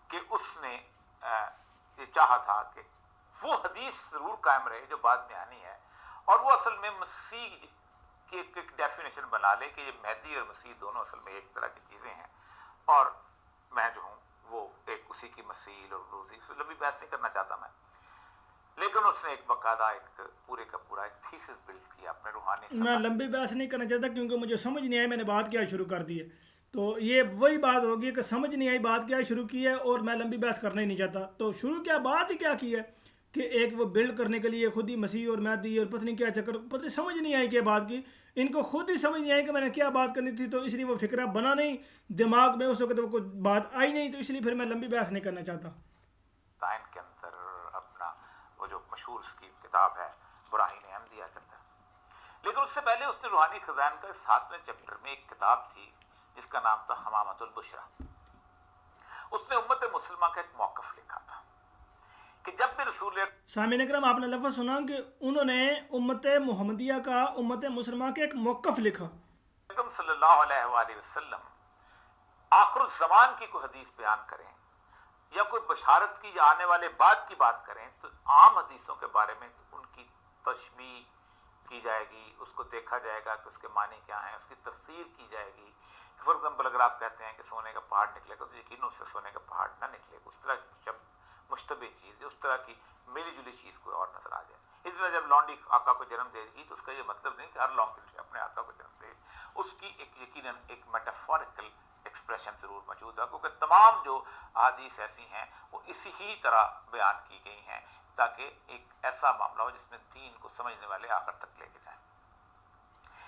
کہ اس نے یہ چاہا تھا کہ وہ حدیث ضرور قائم رہے جو بعد میں آنی ہے، اور وہ اصل میں مسیح کی ایک ڈیفینیشن بنا لے کہ یہ مہدی اور مسیح دونوں اصل میں ایک طرح کی چیزیں ہیں، اور میں جو ہوں وہ ایک اسی کی مسیح اور روزی. اس لمبی بحث نہیں کرنا چاہتا میں، لیکن اس نے ایک باقاعدہ ایک پورے کا پورا ایک تھیسس بلڈ کیا اپنے روحانی. میں لمبی بحث نہیں کرنا چاہتا کیونکہ مجھے سمجھ نہیں آئی میں نے بات کیا شروع کر دی ہے. تو یہ وہی بات ہوگی کہ سمجھ نہیں آئی بات کیا شروع کی ہے، اور میں لمبی بحث کرنا ہی نہیں چاہتا. تو شروع کیا بات ہی کیا کی ہے کہ ایک وہ بلڈ کرنے کے لیے خود ہی مسیح اور مہدی اور پتہ نہیں کیا چکر، پتہ سمجھ نہیں آئی کہ بات کی، ان کو خود ہی سمجھ نہیں آئی کہ میں نے کیا بات کرنی تھی. تو اس لیے وہ فکرہ بنا نہیں دماغ میں، اس وقت وہ کوئی بات آئی نہیں، تو اس لیے پھر میں لمبی بحث نہیں کرنا چاہتا. تائن کے اندر اپنا وہ جو مشہور اس کی کتاب ہے براہین احمدیہ کے اندر، لیکن اس سے پہلے اس نے روحانی خزائن کا 7ویں چیپٹر میں ایک کتاب تھی جس کا نام تھا حمامۃ البشرا. اس نے امت مسلمہ کا ایک موقف لکھا تھا کہ جب بھی رسول سامعین کرام آپ نے لفظ سنا کہ انہوں نے امت محمدیہ کا، امت مسلمہ کے ایک موقف لکھا. صلی اللہ علیہ وآلہ وسلم آخر الزمان کی کوئی حدیث بیان کریں یا کوئی بشارت کی یا آنے والے بعد کی بات کریں تو عام حدیثوں کے بارے میں ان کی تشبیہ کی جائے گی، اس کو دیکھا جائے گا کہ اس کے معنی کیا ہیں، اس کی تفسیر کی جائے گی. فار ایگزامپل اگر آپ کہتے ہیں کہ سونے کا پہاڑ نکلے گا تو یقیناً اس سے سونے کا پہاڑ نہ نکلے گا، اس طرح کی جب مشتبہ چیز، اس طرح کی ملی جلی چیز کوئی اور نظر آ جائے. اس طرح جب لونڈی آقا کو جنم دے گی تو اس کا یہ مطلب نہیں کہ ہر لونڈی اپنے آقا کو جنم دے، اس کی ایک یقیناً ایک میٹافوریکل ایکسپریشن ضرور موجود ہے، کیونکہ تمام جو احادیث ایسی ہیں وہ اسی ہی طرح بیان کی گئی ہیں تاکہ ایک ایسا معاملہ ہو جس میں دین کو سمجھنے والے آخر تک لے کے جائیں.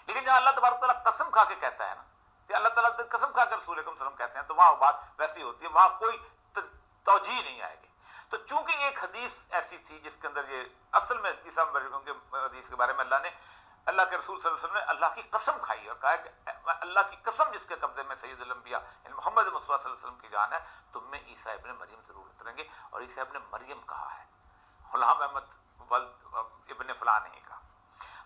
لیکن جہاں اللہ تبارک تعالیٰ قسم کھا کے کہتا ہے نا کہ اللہ تعالیٰ قسم کھا کے رسول اکرم صلی اللہ علیہ وسلم کہتے ہیں تو وہاں بات ویسی ہوتی ہے، وہاں کوئی توجیہ نہیں آئے گی. تو چونکہ ایک حدیث ایسی تھی جس کے اندر یہ اصل میں عیسیٰ کے حدیث کے بارے میں اللہ کے رسول صلی اللہ علیہ وسلم نے اللہ کی قسم کھائی اور کہا کہ اللہ کی قسم جس کے قبضے میں سید الانبیاء یعنی محمد مصطفیٰ صلی اللہ علیہ وسلم کی جان ہے، تم میں عیسیٰ ابن مریم ضرور اتریں گے. اور عیسیٰ ابن مریم کہا ہے، غلام احمد ابن فلاں نہیں کہا.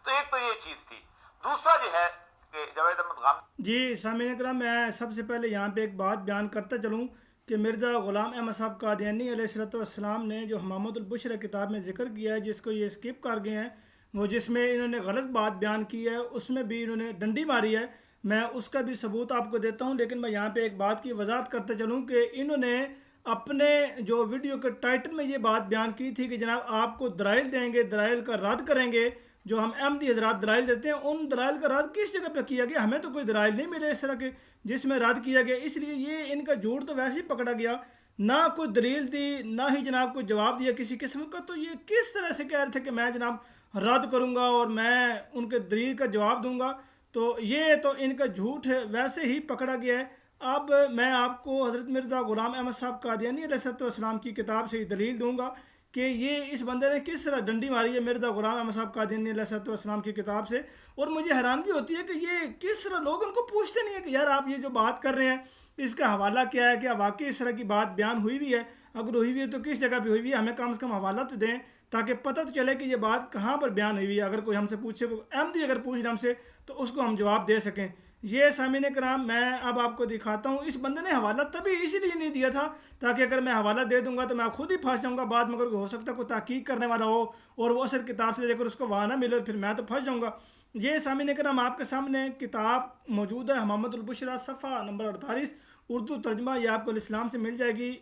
تو ایک تو یہ چیز تھی. دوسرا جو ہے کہ جاوید احمد غام. جی سامعین کرام میں سب سے پہلے یہاں پہ ایک بات بیان کرتا چلوں کہ مرزا غلام احمد صاحب قادیانی علیہ السلام نے جو حمامۃ البشرا کتاب میں ذکر کیا ہے، جس کو یہ اسکپ کر گئے ہیں، وہ جس میں انہوں نے غلط بات بیان کی ہے، اس میں بھی انہوں نے ڈنڈی ماری ہے. میں اس کا بھی ثبوت آپ کو دیتا ہوں، لیکن میں یہاں پہ ایک بات کی وضاحت کرتے چلوں کہ انہوں نے اپنے جو ویڈیو کے ٹائٹل میں یہ بات بیان کی تھی کہ جناب آپ کو دلائل دیں گے، دلائل کا رد کریں گے. جو ہم احمدی حضرات دلائل دیتے ہیں ان دلائل کا رد کس جگہ پہ کیا گیا؟ ہمیں تو کوئی دلائل نہیں ملے اس طرح کے جس میں رد کیا گیا. اس لیے یہ ان کا جھوٹ تو ویسے ہی پکڑا گیا، نہ کوئی دلیل دی نہ ہی جناب کوئی جواب دیا کسی قسم کا. تو یہ کس طرح سے کہہ رہے تھے کہ میں جناب رد کروں گا اور میں ان کے دلیل کا جواب دوں گا؟ تو یہ تو ان کا جھوٹ ہے، ویسے ہی پکڑا گیا ہے. اب میں آپ کو حضرت مرزا غلام احمد صاحب قادیانی علیہ السلام کی کتاب سے دلیل دوں گا کہ یہ اس بندے نے کس طرح ڈنڈی ماری ہے مرزا غلام احمد صاحب قادیانی علیہ السلام کی کتاب سے. اور مجھے حیرانگی ہوتی ہے کہ یہ کس طرح لوگ ان کو پوچھتے نہیں ہیں کہ یار آپ یہ جو بات کر رہے ہیں اس کا حوالہ کیا ہے، کیا واقعی اس طرح کی بات بیان ہوئی بھی ہے؟ اگر ہوئی ہوئی ہے تو کس جگہ پہ ہوئی ہوئی ہے؟ ہمیں کم از کم حوالہ تو دیں تاکہ پتہ تو چلے کہ یہ بات کہاں پر بیان ہوئی ہے. اگر کوئی ہم سے پوچھے، کوئی احمدی اگر پوچھ رہے ہم سے تو اس کو ہم جواب دے سکیں. یہ سامعین کرام میں اب آپ کو دکھاتا ہوں. اس بندے نے حوالہ تبھی اسی لیے نہیں دیا تھا تاکہ اگر میں حوالہ دے دوں گا تو میں خود ہی پھنس جاؤں گا بعد میں. اگر ہو سکتا ہے کوئی تحقیق کرنے والا ہو اور وہ اصل کتاب سے لے کر اس کو وہاں نہ ملے پھر میں تو پھنس جاؤں گا. یہ سامعین کرام آپ کے سامنے کتاب موجود ہے حمامۃ البشرا، صفحہ نمبر 48، اردو ترجمہ. یہ آپ کو الاسلام سے مل جائے گی.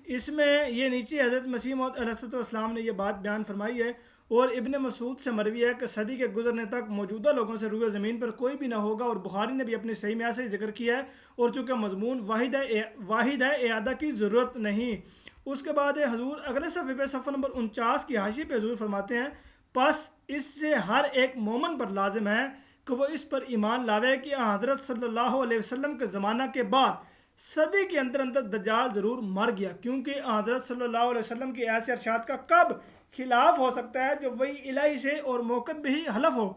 اس میں یہ نیچے حضرت مسیح موعود علیہ السلام نے یہ بات بیان فرمائی ہے، اور ابن مسعود سے مروی ہے کہ صدی کے گزرنے تک موجودہ لوگوں سے روئے زمین پر کوئی بھی نہ ہوگا، اور بخاری نے بھی اپنی صحیح میں سے ذکر کیا ہے، اور چونکہ مضمون واحد ہے اعادہ کی ضرورت نہیں۔ اس کے بعد حضور اگلے صفحے پہ صفحہ نمبر 49 کی حاشیے پہ حضور فرماتے ہیں پس اس سے ہر ایک مومن پر لازم ہے کہ وہ اس پر ایمان لاوے کہ حضرت صلی اللہ علیہ وسلم کے زمانہ کے بعد صدی کے اندر دجال ضرور مر گیا، کیونکہ حضرت صلی اللہ علیہ وسلم کی ایسے ارشاد کا کب خلاف ہو سکتا ہے جو وہی الہی سے اور موقع بھی حلف ہو،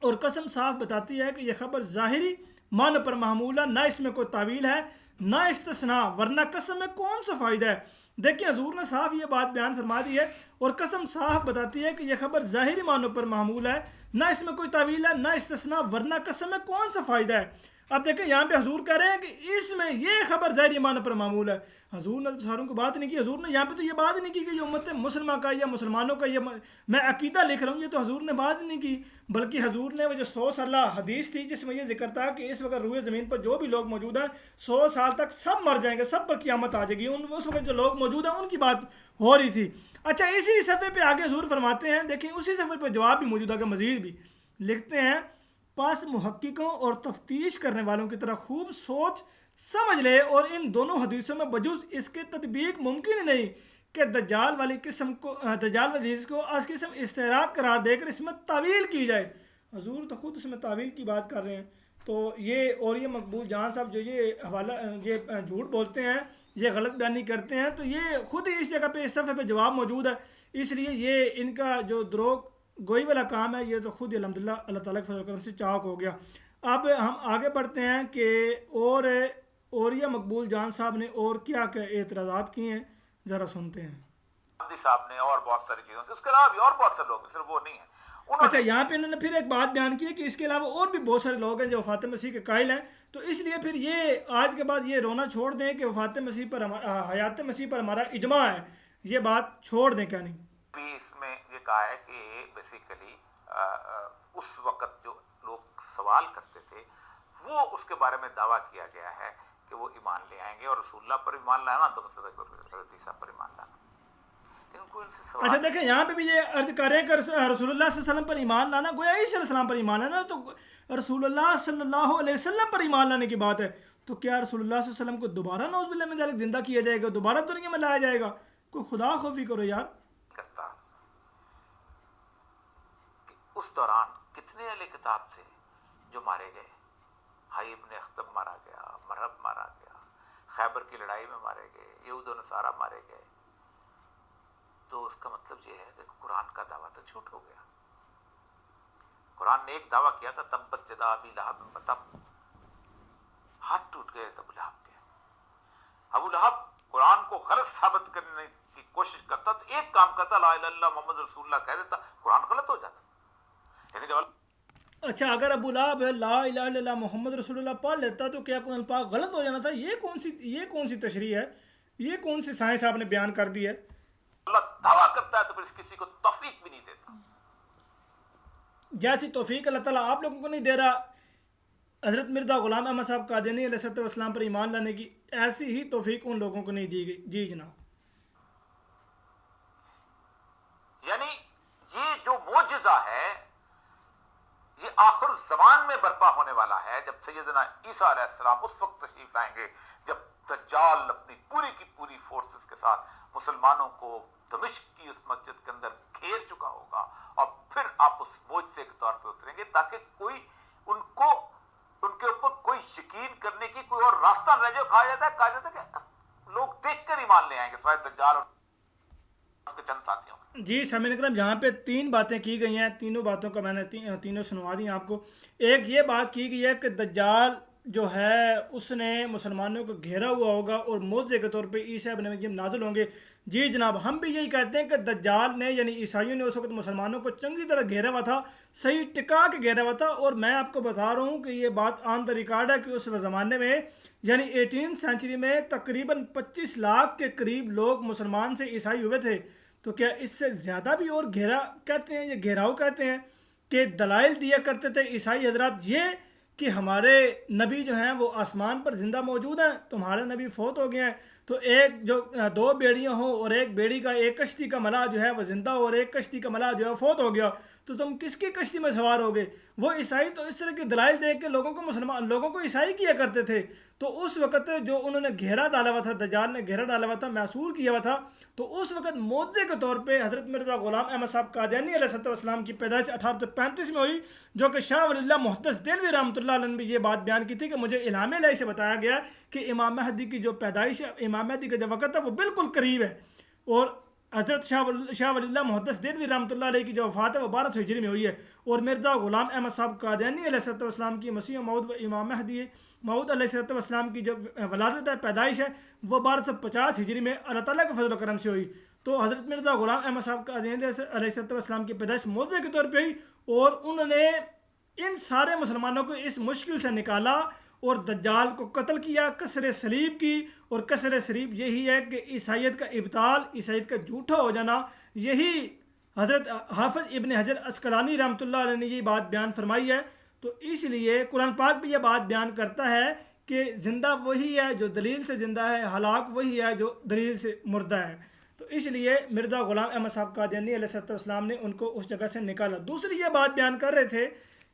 اور قسم صاف بتاتی ہے کہ یہ خبر ظاہری معنی پر محمول ہے، نہ اس میں کوئی تعویل ہے نہ استثناء، ورنہ قسم میں کون سا فائدہ ہے۔ دیکھیں حضور نے صاف یہ بات بیان فرما دی ہے، اور قسم صاف بتاتی ہے کہ یہ خبر ظاہری معنوں پر محمول ہے، نہ اس میں کوئی تعویل ہے نہ استثناء، ورنہ قسم میں کون سا فائدہ ہے۔ اب دیکھیں یہاں پہ حضور کہہ رہے ہیں کہ اس میں یہ خبر ظاہری معنی پر معمول ہے۔ حضور نے تو ساروں کو بات نہیں کی، حضور نے یہاں پہ تو یہ بات نہیں کی کہ یہ امت مسلمہ کا یا مسلمانوں کا یہ میں عقیدہ لکھ رہا ہوں، یہ تو حضور نے بات نہیں کی، بلکہ حضور نے وہ جو 100 سالہ حدیث تھی جس میں یہ ذکر تھا کہ اس وقت روئے زمین پر جو بھی لوگ موجود ہیں 100 سال تک سب مر جائیں گے، سب پر قیامت آ جائے گی، اس وقت جو لوگ موجود ہیں ان کی بات ہو رہی تھی۔ اچھا اسی صفحے پہ آگے حضور فرماتے ہیں، دیکھیں اسی صفحے پہ جواب بھی موجود ہے کہ مزید بھی لکھتے ہیں پاس محققوں اور تفتیش کرنے والوں کی طرح خوب سوچ سمجھ لے، اور ان دونوں حدیثوں میں بجز اس کے تطبیق ممکن ہی نہیں کہ دجال والی حدیث کو از قسم استعراض قرار دے کر اس میں تعویل کی جائے۔ حضور تو خود اس میں تعویل کی بات کر رہے ہیں، تو یہ اور یہ مقبول جہاں صاحب جو یہ حوالہ یہ جھوٹ بولتے ہیں، یہ غلط بیانی کرتے ہیں، تو یہ خود ہی اس جگہ پہ اس صفحے پہ جواب موجود ہے، اس لیے یہ ان کا جو دروغ گوئی والا کام ہے یہ تو خود ہی الحمدللہ اللہ تعالیٰ کے فضل و کرم سے چاک ہو گیا۔ اب ہم آگے بڑھتے ہیں کہ اور یہ مقبول جان صاحب نے اور کیا کیا اعتراضات کیے ہیں، ذرا سنتے ہیں۔ صاحب نے اور بہت ساری چیزوں سے، اس کے علاوہ بھی اور بہت سے لوگ ہیں، صرف وہ نہیں ہیں۔ اچھا یہاں پہ انہوں نے پھر ایک بات بیان کی ہے کہ اس کے علاوہ اور بھی بہت سارے لوگ ہیں جو وفات مسیح کے قائل ہیں، تو اس لیے پھر یہ آج کے بعد یہ رونا چھوڑ دیں کہ وفات مسیح پر حیات مسیح پر ہمارا اجماع ہے، یہ بات چھوڑ دیں کیا نہیں۔ بھی اس میں یہ کہا ہے کہ بیسیکلی اس وقت جو لوگ سوال کرتے تھے وہ اس کے بارے میں دعویٰ کیا گیا ہے کہ وہ ایمان لے آئیں گے، اور رسول اللہ پر ایمان لانا تو حضرت عیسیٰ پر ایمان لانا۔ اچھا دیکھیں یہاں پہ بھی یہ عرض کر رہے ہیں کہ رسول اللہ صلی اللہ علیہ وسلم پر ایمان لانا گویا عیسیٰ علیہ السلام پر ایمان لانا، تو رسول اللہ صلی اللہ علیہ وسلم پر ایمان لانے کی بات ہے، تو کیا رسول اللہ صلی اللہ علیہ وسلم کو دوبارہ نعوذ باللہ من ذالک زندہ کیا جائے گا، دوبارہ دنیا میں لایا جائے گا؟ کوئی خدا خوفی کرو یار۔ اس دوران کتنے اہل کتاب تھے جو مارے گئے، حی ابن اخطب مارا گیا، مرہب مارا گیا، خیبر کی لڑائی میں مارے گئے، یہود و نصارہ مارے گئے، تو اس کا مطلب یہ ہے کہ قرآن کا دعویٰ تو جھوٹ ہو گیا۔ قرآن نے ایک دعویٰ کیا تھا تبت یدا ابی لہب وتب، ہاتھ ٹوٹ گئے ابو لہب کے۔ ابو لہب قرآن کو غلط ثابت کرنے کی کوشش کرتا تو ایک کام کرتا، لا الہ الا اللہ محمد رسول اللہ کہہ دیتا، قرآن غلط ہو جاتا۔ یعنی جب اچھا اگر ابو لہب لا الہ الا اللہ محمد رسول اللہ پڑھ لیتا تو کیا قرآن پاک غلط ہو جانا تھا؟ یہ کون سی تشریح ہے، یہ کون سی سائنس آپ نے بیان کر دی ہے؟ اللہ دعویٰ کرتا ہے تو پھر کسی کو توفیق بھی نہیں دیتا۔ جیسی توفیق اللہ تعالیٰ آپ لوگوں کو نہیں دے رہا حضرت مرزا غلام احمد صاحب قادیانی علیہ السلام پر ایمان لانے کی، ایسی ہی توفیق ان لوگوں کو نہیں دی گئی۔ جی جناب۔ یعنی یہ جو معجزہ ہے یہ آخر زمان میں برپا ہونے والا ہے، جب سیدنا عیسیٰ علیہ السلام اس وقت تشریف لائیں گے جب دجال اپنی پوری کی پوری فورسز کے ساتھ مسلمانوں کو دمشق کی اس مسجد کے اندر گھیر چکا ہوگا، اور پھر آپ اس معجزے کے طور پہ اتریں گے تاکہ کوئی ان کے اوپر کوئی یقین کرنے کی کوئی اور راستہ نہ رہ جائے۔ کہا جاتا ہے کہ لوگ دیکھ کر ایمان لے آئیں گے سوائے دجال اور اس کے چند ساتھیوں۔ جی سامعین اکرام، جہاں پہ 3 باتیں کی گئی ہیں، تینوں باتوں کا میں نے تینوں سنوا دی آپ کو۔ ایک یہ بات کی گئی ہے کہ دجال جو ہے اس نے مسلمانوں کو گھیرا ہوا ہوگا اور معجزے کے طور پہ عیسیٰ ابن مریم نازل ہوں گے۔ جی جناب، ہم بھی یہی کہتے ہیں کہ دجال نے یعنی عیسائیوں نے اس وقت مسلمانوں کو چنگی طرح گھیرا ہوا تھا، صحیح ٹکا کے گھیرا ہوا تھا، اور میں آپ کو بتا رہا ہوں کہ یہ بات آن دا ریکارڈ ہے کہ اس زمانے میں یعنی 18 سینچری میں تقریباً 25 لاکھ کے قریب لوگ مسلمان سے عیسائی ہوئے تھے۔ تو کیا اس سے زیادہ بھی اور گھیرا کہتے ہیں، یہ گھیراؤ کہتے ہیں کہ دلائل دیا کرتے تھے عیسائی حضرات یہ کہ ہمارے نبی جو ہیں وہ آسمان پر زندہ موجود ہیں، تمہارے نبی فوت ہو گئے ہیں، تو ایک جو دو بیڑیاں ہوں اور ایک بیڑی کا ایک کشتی کا ملاح جو ہے وہ زندہ ہو اور ایک کشتی کا ملاح جو ہے فوت ہو گیا، تو تم کس کی کشتی میں سوار ہوگے؟ وہ عیسائی تو اس طرح کی دلائل دیکھ کے لوگوں کو عیسائی کیا کرتے تھے۔ تو اس وقت جو انہوں نے گھیرا ڈالا ہوا تھا، دجال نے گھیرا ڈالا ہوا تھا، محصور کیا ہوا تھا، تو اس وقت معجزے کے طور پہ حضرت مرزا غلام احمد صاحب قادیانی علیہ السلام کی پیدائش 1835 میں ہوئی، جو کہ شاہ ولی اللہ محدث دہلوی رحمۃ اللہ علیہ نے بھی یہ بات بیان کی تھی کہ مجھے الہام الہی سے بتایا گیا کہ امام مہدی کی جو پیدائش ہے، امام مہدی کا جو وقت ہے وہ بالکل قریب ہے، اور حضرت شاہ ولی اللہ محدث دہلوی رحمۃ اللہ علیہ کی جو وفات ہے وہ 12 ہجری میں ہوئی ہے، اور مرزا غلام احمد صاحب قادیانی علیہ السلام کی مسیح موعود و امام مہدی موعود علیہ السلام کی جو ولادت ہے، پیدائش ہے، وہ 1250 ہجری میں اللہ تعالیٰ کے فضل و کرم سے ہوئی۔ تو حضرت مرزا غلام احمد صاحب قادیانی علیہ السلام کی پیدائش معجزے کے طور پہ ہوئی، اور انہوں نے ان سارے مسلمانوں کو اس مشکل سے نکالا اور دجال کو قتل کیا، کسر صلیب کی، اور کسر صلیب یہی ہے کہ عیسائیت کا ابطال، عیسائیت کا جھوٹا ہو جانا، یہی حضرت حافظ ابن حجر عسقلانی رحمۃ اللہ علیہ نے یہ بات بیان فرمائی ہے۔ تو اس لیے قرآن پاک بھی یہ بات بیان کرتا ہے کہ زندہ وہی ہے جو دلیل سے زندہ ہے، ہلاک وہی ہے جو دلیل سے مردہ ہے۔ تو اس لیے مرزا غلام احمد صاحب قادیانی علیہ السلام نے ان کو اس جگہ سے نکالا۔ دوسری یہ بات بیان کر رہے تھے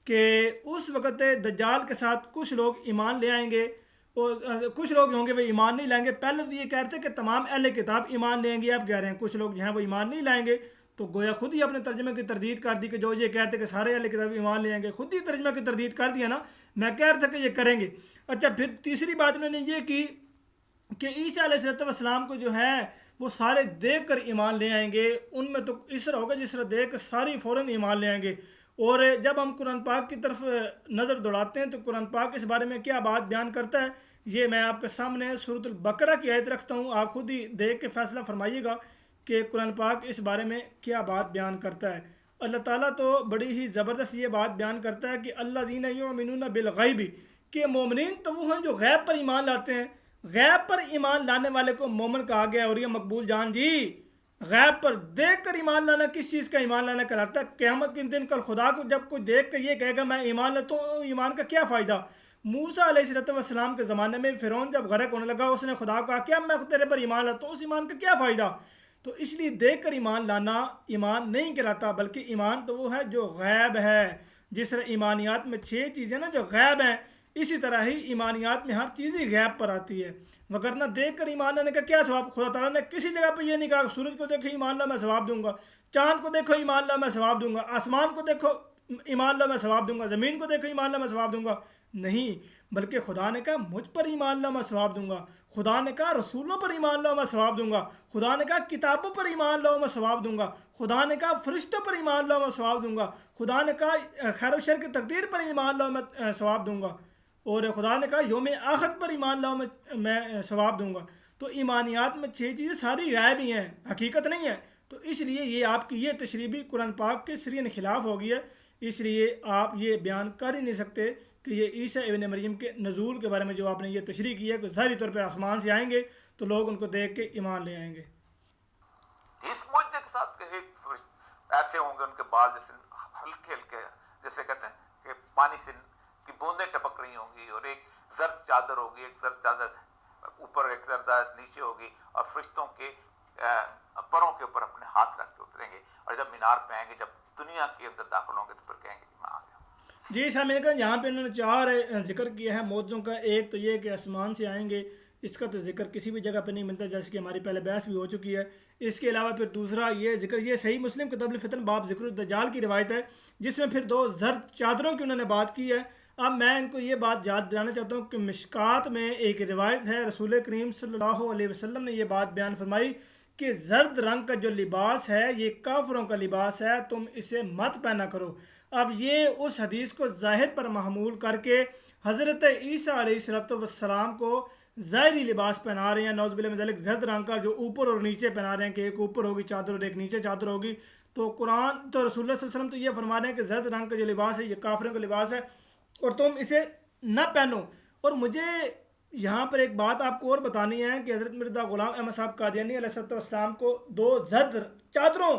کہ اس وقت دجال کے ساتھ کچھ لوگ ایمان لے آئیں گے، اور کچھ لوگ ہوں گے وہ ایمان نہیں لائیں گے۔ پہلے تو یہ کہتے کہ تمام اہل کتاب ایمان لیں گے، اب کہہ رہے ہیں کچھ لوگ جو ہیں وہ ایمان نہیں لائیں گے، تو گویا خود ہی اپنے ترجمے کی تردید کر دی کہ جو یہ کہتے کہ سارے اہل کتاب ایمان لیں گے، خود ہی ترجمے کی تردید کر دیا نا، میں کہہ رہا تھا کہ یہ کریں گے۔ اچھا، پھر تیسری بات انہوں نے یہ کی کہ عیسیٰ علیہ السلام کو جو ہے وہ سارے دیکھ کر ایمان لے آئیں گے، ان میں تو اس طرح ہوگا جس طرح دیکھ کر ساری فوراً ایمان لے آئیں گے۔ اور جب ہم قرآن پاک کی طرف نظر دوڑاتے ہیں تو قرآن پاک اس بارے میں کیا بات بیان کرتا ہے، یہ میں آپ کے سامنے سورۃ البقرہ کی آیت رکھتا ہوں، آپ خود ہی دیکھ کے فیصلہ فرمائیے گا کہ قرآن پاک اس بارے میں کیا بات بیان کرتا ہے۔ اللہ تعالیٰ تو بڑی ہی زبردست یہ بات بیان کرتا ہے کہ الذین یؤمنون بالغیب، کہ مومنین تو وہ ہیں جو غیب پر ایمان لاتے ہیں۔ غیب پر ایمان لانے والے کو مومن کہا گیا، اور یہ مقبول جان جی غیب پر دیکھ کر ایمان لانا کس چیز کا ایمان لانا کہلاتا ہے؟ قیامت کے دن کل خدا کو جب کوئی دیکھ کر یہ کہے گا میں ایمان لاتا ہوں، ایمان کا کیا فائدہ؟ موسیٰ علیہ السلام کے زمانے میں فرعون جب غرق ہونے لگا، اس نے خدا کو کہا کہ اب میں تیرے پر ایمان لاتا ہوں، اس ایمان کا کیا فائدہ؟ تو اس لیے دیکھ کر ایمان لانا ایمان نہیں کہلاتا، بلکہ ایمان تو وہ ہے جو غیب ہے۔ جس طرح ایمانیات میں 6 چیزیں نا جو غیب ہیں، اسی طرح ہی ایمانیات میں ہر چیز ہی غیب پر آتی ہے۔ وگرنہ دیکھ کر ایمان لانے کا کیا ثواب؟ خدا تعالیٰ نے کسی جگہ پہ یہ نہیں کہا سورج کو دیکھو ایمان لا میں ثواب دوں گا، چاند کو دیکھو ایمان لا میں ثواب دوں گا، آسمان کو دیکھو ایمان لا میں ثواب دوں گا، زمین کو دیکھو ایمان لا میں ثواب دوں گا، نہیں، بلکہ خدا نے کہا مجھ پر ایمان لا میں ثواب دوں گا، خدا نے کہا رسولوں پر ایمان لا میں ثواب دوں گا، خدا نے کہا کتابوں پر ایمان لاؤ میں ثواب دوں گا، خدا نے کہا فرشتوں پر ایمان لاؤ میں ثواب دوں گا، خدا نے کہا خیر و شر کی تقدیر پر ایمان لاؤ میں ثواب دوں گا، اور خدا نے کہا یوم آخر پر ایمان لاؤ میں ثواب دوں گا۔ تو ایمانیات میں 6 چیزیں ساری غائب ہی ہیں، حقیقت نہیں ہے۔ تو اس لیے یہ آپ کی یہ تشریح بھی قرآن پاک کے سرین خلاف ہو گئی ہے، اس لیے آپ یہ بیان کر ہی نہیں سکتے کہ یہ عیسیٰ ابن مریم کے نزول کے بارے میں جو آپ نے یہ تشریح کی ہے کہ ظاہری طور پہ آسمان سے آئیں گے تو لوگ ان کو دیکھ کے ایمان لے آئیں گے۔ اس معجزے کے ساتھ کہ ایک ایسے ہوں گے ان کے بال جیسے ہلکے ہلکے، جیسے کہتے ہیں کہ پانی سے کی بوندیں ٹپک رہی ہوں گی، اور ایک زرد چادر ہوگی، ایک زرد چادر اوپر ایک زرد نیچے ہوگی، اور فرشتوں کے پروں کے اوپر اپنے ہاتھ رکھ کے اتریں گے، اور جب مینار پہ آئیں گے، جب دنیا کے اندر داخل ہوں گے تو پھر کہیں گے کہ میں آ گیا۔ جی صاحب، میں نے کہا یہاں پہ انہوں نے 4 ذکر کیا ہے معجزوں کا۔ ایک تو یہ کہ آسمان سے آئیں گے، اس کا تو ذکر کسی بھی جگہ پہ نہیں ملتا، جیسے کہ ہماری پہلے بحث بھی ہو چکی ہے۔ اس کے علاوہ پھر دوسرا یہ ذکر، یہ صحیح مسلم کتاب الفتن باب ذکر الدجال کی روایت ہے، جس میں پھر 2 زرد چادروں کی انہوں نے بات کی ہے۔ اب میں ان کو یہ بات یاد دلانا چاہتا ہوں کہ مشکات میں ایک روایت ہے، رسول کریم صلی اللہ علیہ وسلم نے یہ بات بیان فرمائی کہ زرد رنگ کا جو لباس ہے یہ کافروں کا لباس ہے، تم اسے مت پہنا کرو۔ اب یہ اس حدیث کو ظاہر پر محمول کر کے حضرت عیسیٰ علیہ السلام کو ظاہری لباس پہنا رہے ہیں، نعوذ باللہ من ذالک، زرد رنگ کا جو اوپر اور نیچے پہنا رہے ہیں کہ ایک اوپر ہوگی چادر اور ایک نیچے چادر ہوگی۔ تو قرآن تو رسول اللہ صلی اللہ علیہ وسلم تو یہ فرما رہے ہیں کہ زرد رنگ کا جو لباس ہے یہ کافروں کا لباس ہے اور تم اسے نہ پہنو۔ اور مجھے یہاں پر ایک بات آپ کو اور بتانی ہے کہ حضرت مرزا غلام احمد صاحب قادیانی علیہ السلام کو 2 زرد چادروں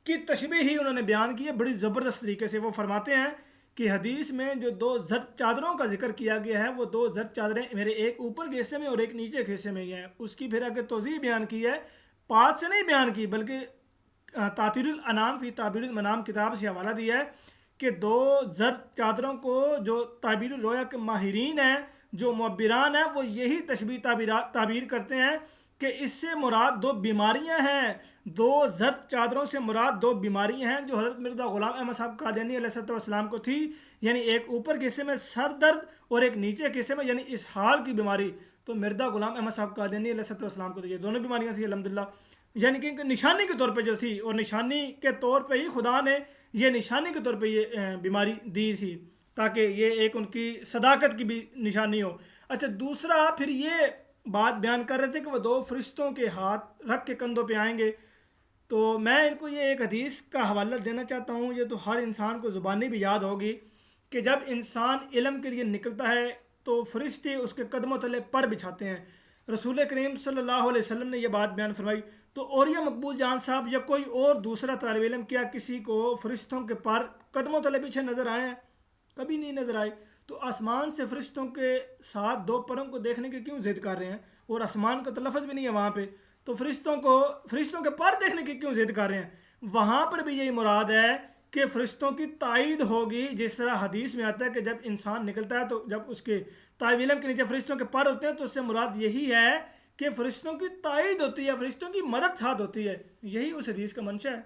کی تشبیہ ہی انہوں نے بیان کی ہے بڑی زبردست طریقے سے۔ وہ فرماتے ہیں کہ حدیث میں جو دو زرد چادروں کا ذکر کیا گیا ہے وہ دو زرد چادریں میرے ایک اوپر کے حصے میں اور ایک نیچے کے حصے میں ہی ہیں. اس کی پھر آگے توضیح بیان کی ہے، پات سے نہیں بیان کی بلکہ تعطیل الانام فی تعبیر المنام کتاب سے حوالہ دیا ہے کہ دو زرد چادروں کو جو تعبیر الرؤیا کے ماہرین ہیں، جو معبران ہیں، وہ یہی تشبیہ تعبیر کرتے ہیں کہ اس سے مراد دو بیماریاں ہیں. دو زرد چادروں سے مراد دو بیماریاں ہیں جو حضرت مرزا غلام احمد صاحب قادیانی علیہ السلام کو تھی، یعنی ایک اوپر کے حصے میں سر درد اور ایک نیچے کے حصے میں یعنی اسہال کی بیماری. تو مرزا غلام احمد صاحب قادیانی علیہ السلام کو تو یہ دونوں بیماریاں تھیں الحمدللہ، یعنی کہ نشانی کے طور پہ جو تھی، اور نشانی کے طور پہ ہی خدا نے یہ نشانی کے طور پہ یہ بیماری دی تھی تاکہ یہ ایک ان کی صداقت کی بھی نشانی ہو. اچھا، دوسرا پھر یہ بات بیان کر رہے تھے کہ وہ دو فرشتوں کے ہاتھ رکھ کے کندھوں پہ آئیں گے. تو میں ان کو یہ ایک حدیث کا حوالہ دینا چاہتا ہوں، یہ تو ہر انسان کو زبانی بھی یاد ہوگی کہ جب انسان علم کے لیے نکلتا ہے تو فرشتے اس کے قدموں تلے پر بچھاتے ہیں. رسول کریم صلی اللہ علیہ وسلم نے یہ بات بیان فرمائی. تو اوریہ مقبول جان صاحب یا کوئی اور دوسرا طالب علم کیا کسی کو فرشتوں کے پر قدموں تلے پیچھے نظر آئے ہیں؟ کبھی نہیں نظر آئے. تو آسمان سے فرشتوں کے ساتھ دو پروں کو دیکھنے کی کیوں ضد کر رہے ہیں؟ اور آسمان کا تو لفظ بھی نہیں ہے وہاں پہ، تو فرشتوں کے پر دیکھنے کی کیوں ضد کر رہے ہیں؟ وہاں پر بھی یہی مراد ہے کہ فرشتوں کی تائید ہوگی، جس طرح حدیث میں آتا ہے کہ جب انسان نکلتا ہے تو جب اس کے طالب علم کے نیچے فرشتوں کے پر ہوتے ہیں تو اس سے مراد یہی ہے کہ فرشتوں کی تائید ہوتی ہے، فرشتوں کی مدد ساتھ ہوتی ہے. یہی اس حدیث کا منشا ہے.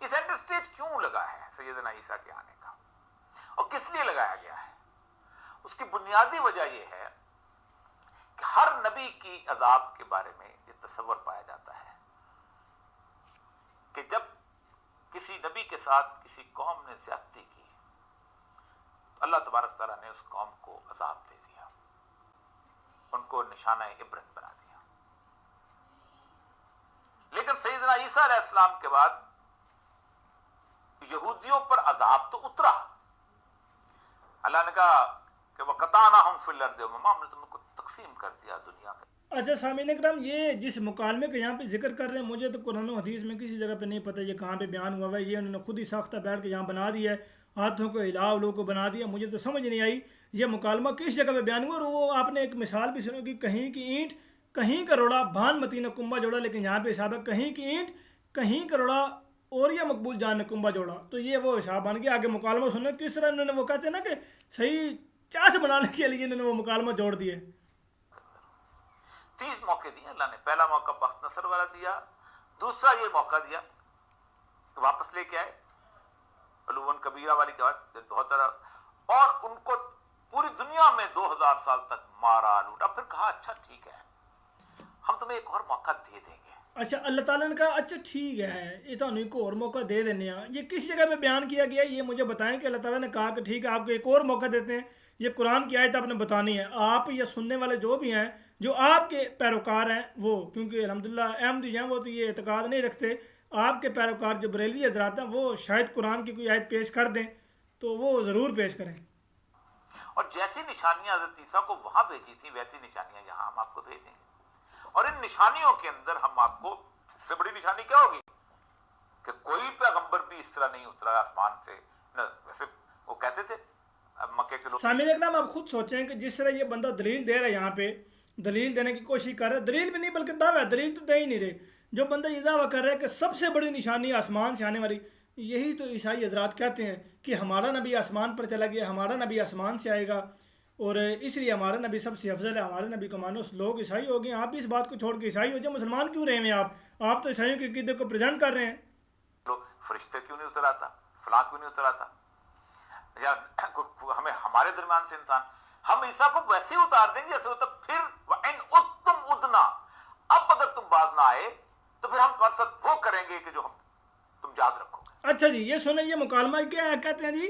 یہ سینٹر سٹیج کیوں لگا ہے سیدنا عیسیٰ کے آنے کا اور کس لیے لگایا گیا ہے؟ اس کی بنیادی وجہ یہ ہے کہ ہر نبی کی عذاب کے بارے میں یہ تصور پایا جاتا ہے کہ جب کسی نبی کے ساتھ کسی قوم نے زیادتی کی تو اللہ تبارک تعالیٰ نے اس قوم کو عذاب دے دیا، ان کو نشانہ عبرت بنا دیا. لیکن سیدنا عیسیٰ علیہ السلام کے بعد یہودیوں پر عذاب تو اترا. اللہ نے کہا کہ وَقَطَعْنَاهُمْ فِي الْأَرْضِ وَمَا ہم نے تم کو تقسیم کر دیا دنیا میں. اچھا سامعین اکرام، یہ جس مکالمے کا یہاں پہ ذکر کر رہے ہیں مجھے تو قرآن و حدیث میں کسی جگہ پہ نہیں پتہ یہ کہاں پہ بیان ہوا ہے. یہ انہوں نے خود ہی ساختہ بیٹھ کے یہاں بنا دیا ہے، ہاتھوں کو ہلا لوگوں کو بنا دیا. مجھے تو سمجھ نہیں آئی یہ مکالمہ کس جگہ پہ بیان ہوا. اور وہ آپ نے ایک مثال بھی سنو کہ کہیں کی اینٹ کہیں کا روڑا بھان متی نے کنبا جوڑا، لیکن یہاں پہ حساب ہے کہیں کی اینٹ کہیں کا روڑا اور یہ مقبول جان نے کنبا جوڑا. تو یہ وہ حساب بن گیا. آگے مکالمہ سنو کس طرح انہوں نے، وہ کہتے ہیں نا کہ صحیح چاس بنانے کے لیے انہوں نے وہ مکالمہ جوڑ دیے. 30 موقع دیے اللہ نے. پہلا موقع بخت نصر والا دیا، دوسرا یہ موقع دیا کہ واپس لے کے آئے علوان کبیرہ والی کے بعد بہت سارا، اور ان کو پوری دنیا میں 2000 سال تک مارا لوٹا. پھر کہا اچھا ٹھیک ہے ہم تمہیں ایک اور موقع دے دیں گے. اچھا، اللہ تعالیٰ نے کہا اچھا ٹھیک ہے یہ تو انہیں کو اور موقع دے دینے ہیں. یہ کس جگہ پہ بیان کیا گیا ہے یہ مجھے بتائیں کہ اللہ تعالیٰ نے کہا کہ ٹھیک ہے آپ کو ایک اور موقع دیتے ہیں. یہ قرآن کی آیت آپ نے بتانی ہے. آپ یا سننے والے جو بھی ہیں جو آپ کے پیروکار ہیں وہ، کیونکہ الحمدللہ احمدی ہیں وہ تو یہ اعتقاد نہیں رکھتے، آپ کے پیروکار جو بریلوی حضرات ہیں وہ شاید قرآن کی کوئی آیت پیش کر دیں تو وہ ضرور پیش کریں. اور جیسی نشانیاں حضرت عیسیٰ کو وہاں بھیجی تھی ویسی نشانیاں یہاں ہم آپ کو بھیج دیں گے. اور ان نشانیوں کے اندر ہم آپ کو سب سے بڑی نشانی کیا ہوگی کہ کوئی پیغمبر بھی اس طرح نہیں اترا آسمان سے. ویسے وہ کہتے تھے مکے کے لوگ. سامعین اکرام آپ خود سوچیں کہ جس طرح یہ بندہ دلیل دے رہا ہے، یہاں پہ دلیل دینے کی کوشش کر رہا ہے، دلیل بھی نہیں بلکہ دعویٰ ہے، دلیل تو دے ہی نہیں رہے. جو بندہ یہ دعویٰ کر رہا ہے کہ سب سے بڑی نشانی آسمان سے آنے والی، یہی تو عیسائی حضرات کہتے ہیں کہ ہمارا نبی آسمان پر چلا گیا، ہمارا نبی آسمان سے آئے گا اور اس لیے ہمارا نبی سب سے افضل ہے، ہمارے نبی کو مانو. لوگ عیسائی ہو گئے. آپ بھی اس بات کو چھوڑ کے عیسائی ہو جائیں، مسلمان کیوں رہے ہیں آپ تو عیسائیوں کے عقیدے کو پریزنٹ کر رہے ہیں. فرشتے کیوں نہیں اتر آتا، فلاں کیوں نہیں اتر آتا، یا ہمیں ہمارے درمیان سے انسان، ہم عیسیٰ کو ویسے ہی اتار دیں گے جیسے ہوتا. پھر وَإِنْ أُتْتُمْ أُدْنَا، اب اگر تم باز نہ آئے تو پھر ہم تمہارے ساتھ وہ کریں گے کہ جو ہم تم یاد رکھو گے. اچھا جی، یہ سنیں یہ مکالمہ کیا ہے. کہتے ہیں جی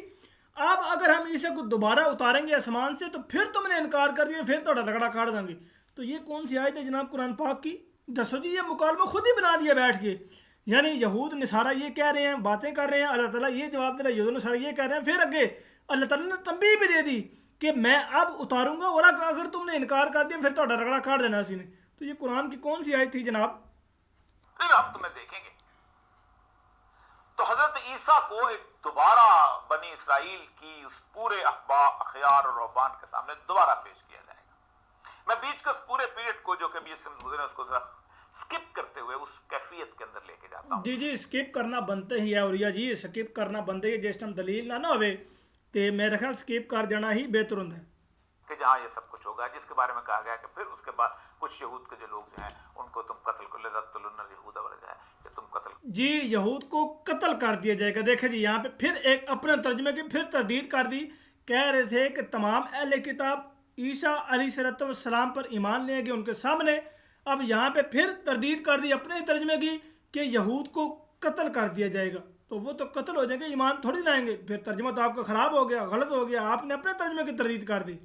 اب اگر ہم عیسیٰ کو دوبارہ اتاریں گے آسمان سے تو پھر تم نے انکار کر دیا، پھر تھوڑا رگڑا کاٹ دیں گے. تو یہ کون سی آیت ہے جناب قرآن پاک کی؟ دسو جی. یہ مکالمہ خود ہی بنا دیا بیٹھ کے. یعنی یہود نصارہ یہ کہہ رہے ہیں، باتیں کر رہے ہیں، اللہ تعالیٰ یہ جواب دے رہا ہے، یہود نصارہ یہ کہہ رہے ہیں. پھر آگے اللہ تعالیٰ نے تنبیہ بھی دے دی کہ میں اب اتاروں گا اور اگر تم نے انکار کر دیا پھر تھوڑا رگڑا کاٹ دینا اسی نے. تو یہ قرآن کی کون سی آیت تھی جناب؟ پھر ہم تمہیں دیکھیں گے تو حضرت عیسیٰ کو ایک دوبارہ بنی اسرائیل کی اس پورے اخیار اور رہبان کے سامنے دوبارہ پیش کیا جائے گا. میں بیچ کے اس پورے پیریڈ کو جو کبھی اس سے گزرے اس کو ذرا سکپ کرتے ہوئے اس کیفیت کے اندر لے کے جاتا ہوں. جی سکپ کرنا بنتے ہی ہے اور جی سکپ کرنا بنتے ہی جس ٹائم دلیل نہ ہوئے تو میرے خیال سکپ کر جانا ہی بہتر ہوتا ہے کہ جہاں یہ سب کچھ ہوگا جس کے بارے میں کہا گیا کہ پھر اس کے بعد کچھ یہود کے جو لوگ جو ہیں ان کو تم قتل کر لتقتلن اليہود ہے کہ تم قتل. جی یہود کو قتل کر دیا جائے گا. دیکھیں جی یہاں پہ پھر ایک اپنے ترجمے کی پھر تردید کر دی. کہہ رہے تھے کہ تمام اہل کتاب عیسیٰ علیہ السلام پر ایمان لیں گے ان کے سامنے. اب یہاں پہ پھر تردید کر دی اپنے ہی ترجمے کی کہ یہود کو قتل کر دیا جائے گا. تو وہ تو قتل ہو جائیں گے ایمان تھوڑی لائیں گے. پھر ترجمہ تو آپ کا خراب ہو گیا غلط ہو گیا. آپ نے اپنے ترجمے کی تردید کر دی.